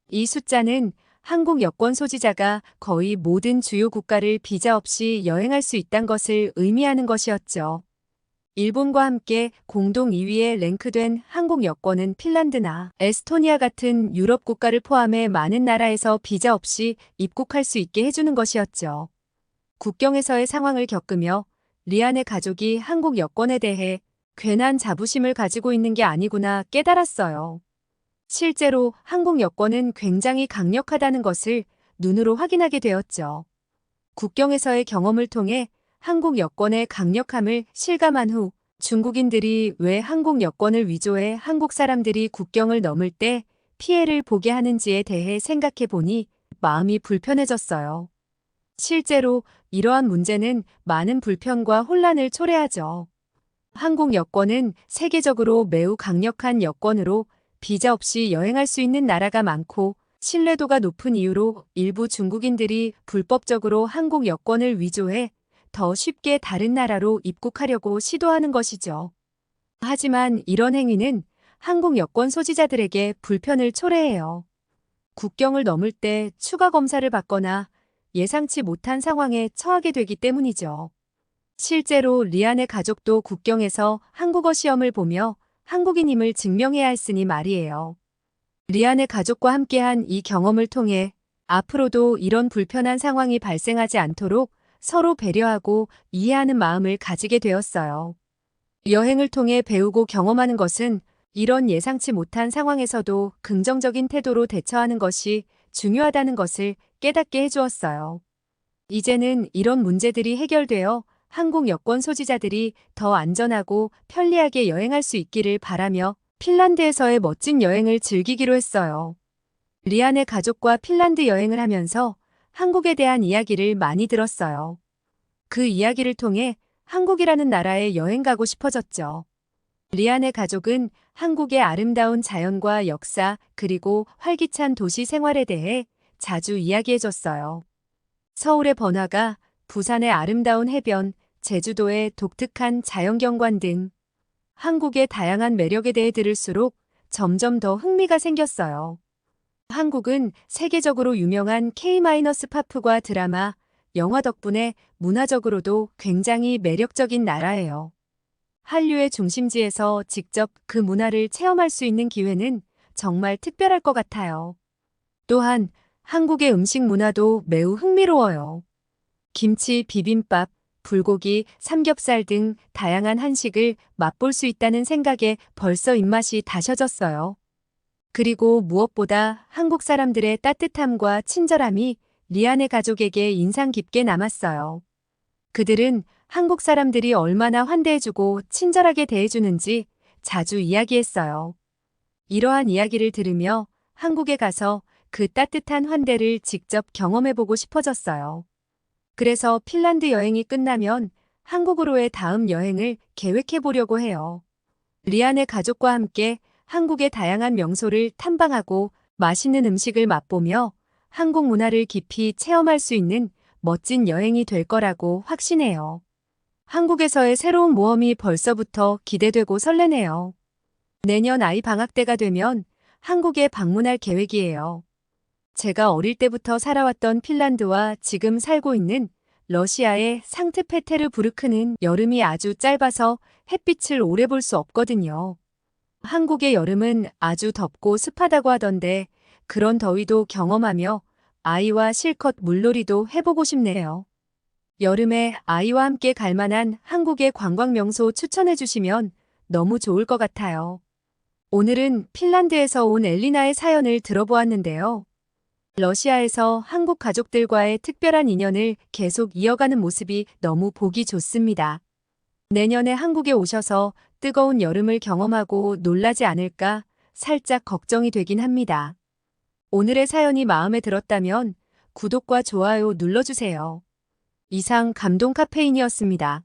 이 숫자는 한국 여권 소지자가 거의 모든 주요 국가를 비자 없이 여행할 수 있다는 것을 의미하는 것이었죠. 일본과 함께 공동 2위에 랭크된 한국 여권은 핀란드나 에스토니아 같은 유럽 국가를 포함해 많은 나라에서 비자 없이 입국할 수 있게 해주는 것이었죠. 국경에서의 상황을 겪으며 리안의 가족이 한국 여권에 대해 괜한 자부심을 가지고 있는 게 아니구나 깨달았어요. 실제로 한국 여권은 굉장히 강력하다는 것을 눈으로 확인하게 되었죠. 국경에서의 경험을 통해 한국 여권의 강력함을 실감한 후 중국인들이 왜 한국 여권을 위조해 한국 사람들이 국경을 넘을 때 피해를 보게 하는지에 대해 생각해 보니 마음이 불편해졌어요. 실제로 이러한 문제는 많은 불편과 혼란을 초래하죠. 한국 여권은 세계적으로 매우 강력한 여권으로 비자 없이 여행할 수 있는 나라가 많고 신뢰도가 높은 이유로 일부 중국인들이 불법적으로 한국 여권을 위조해 더 쉽게 다른 나라로 입국하려고 시도하는 것이죠. 하지만 이런 행위는 한국 여권 소지자들에게 불편을 초래해요. 국경을 넘을 때 추가 검사를 받거나 예상치 못한 상황에 처하게 되기 때문이죠. 실제로 리안의 가족도 국경에서 한국어 시험을 보며 한국인임을 증명해야 했으니 말이에요. 리안의 가족과 함께한 이 경험을 통해 앞으로도 이런 불편한 상황이 발생하지 않도록 서로 배려하고 이해하는 마음을 가지게 되었어요. 여행을 통해 배우고 경험하는 것은 이런 예상치 못한 상황에서도 긍정적인 태도로 대처하는 것이 중요하다는 것을 깨닫게 해주었어요. 이제는 이런 문제들이 해결되어 한국 여권 소지자들이 더 안전하고 편리하게 여행할 수 있기를 바라며 핀란드에서의 멋진 여행을 즐기기로 했어요. 리안의 가족과 핀란드 여행을 하면서 한국에 대한 이야기를 많이 들었어요. 그 이야기를 통해 한국이라는 나라에 여행 가고 싶어졌죠. 리안의 가족은 한국의 아름다운 자연과 역사 그리고 활기찬 도시 생활에 대해 자주 이야기해줬어요. 서울의 번화가, 부산의 아름다운 해변, 제주도의 독특한 자연경관 등 한국의 다양한 매력에 대해 들을수록 점점 더 흥미가 생겼어요. 한국은 세계적으로 유명한 K-팝과 드라마, 영화 덕분에 문화적으로도 굉장히 매력적인 나라예요. 한류의 중심지에서 직접 그 문화를 체험할 수 있는 기회는 정말 특별할 것 같아요. 또한 한국의 음식 문화도 매우 흥미로워요. 김치, 비빔밥, 불고기, 삼겹살 등 다양한 한식을 맛볼 수 있다는 생각에 벌써 입맛이 다셔졌어요. 그리고 무엇보다 한국 사람들의 따뜻함과 친절함이 리안의 가족에게 인상 깊게 남았어요. 그들은 한국 사람들이 얼마나 환대해주고 친절하게 대해주는지 자주 이야기했어요. 이러한 이야기를 들으며 한국에 가서 그 따뜻한 환대를 직접 경험해보고 싶어졌어요. 그래서 핀란드 여행이 끝나면 한국으로의 다음 여행을 계획해보려고 해요. 리안의 가족과 함께 한국의 다양한 명소를 탐방하고 맛있는 음식을 맛보며 한국 문화를 깊이 체험할 수 있는 멋진 여행이 될 거라고 확신해요. 한국에서의 새로운 모험이 벌써부터 기대되고 설레네요. 내년 아이 방학 때가 되면 한국에 방문할 계획이에요. 제가 어릴 때부터 살아왔던 핀란드와 지금 살고 있는 러시아의 상트페테르부르크는 여름이 아주 짧아서 햇빛을 오래 볼 수 없거든요. 한국의 여름은 아주 덥고 습하다고 하던데 그런 더위도 경험하며 아이와 실컷 물놀이도 해보고 싶네요. 여름에 아이와 함께 갈 만한 한국의 관광 명소 추천해 주시면 너무 좋을 것 같아요. 오늘은 핀란드에서 온 엘리나의 사연을 들어보았는데요. 러시아에서 한국 가족들과의 특별한 인연을 계속 이어가는 모습이 너무 보기 좋습니다. 내년에 한국에 오셔서 뜨거운 여름을 경험하고 놀라지 않을까 살짝 걱정이 되긴 합니다. 오늘의 사연이 마음에 들었다면 구독과 좋아요 눌러주세요. 이상 감동 카페인이었습니다.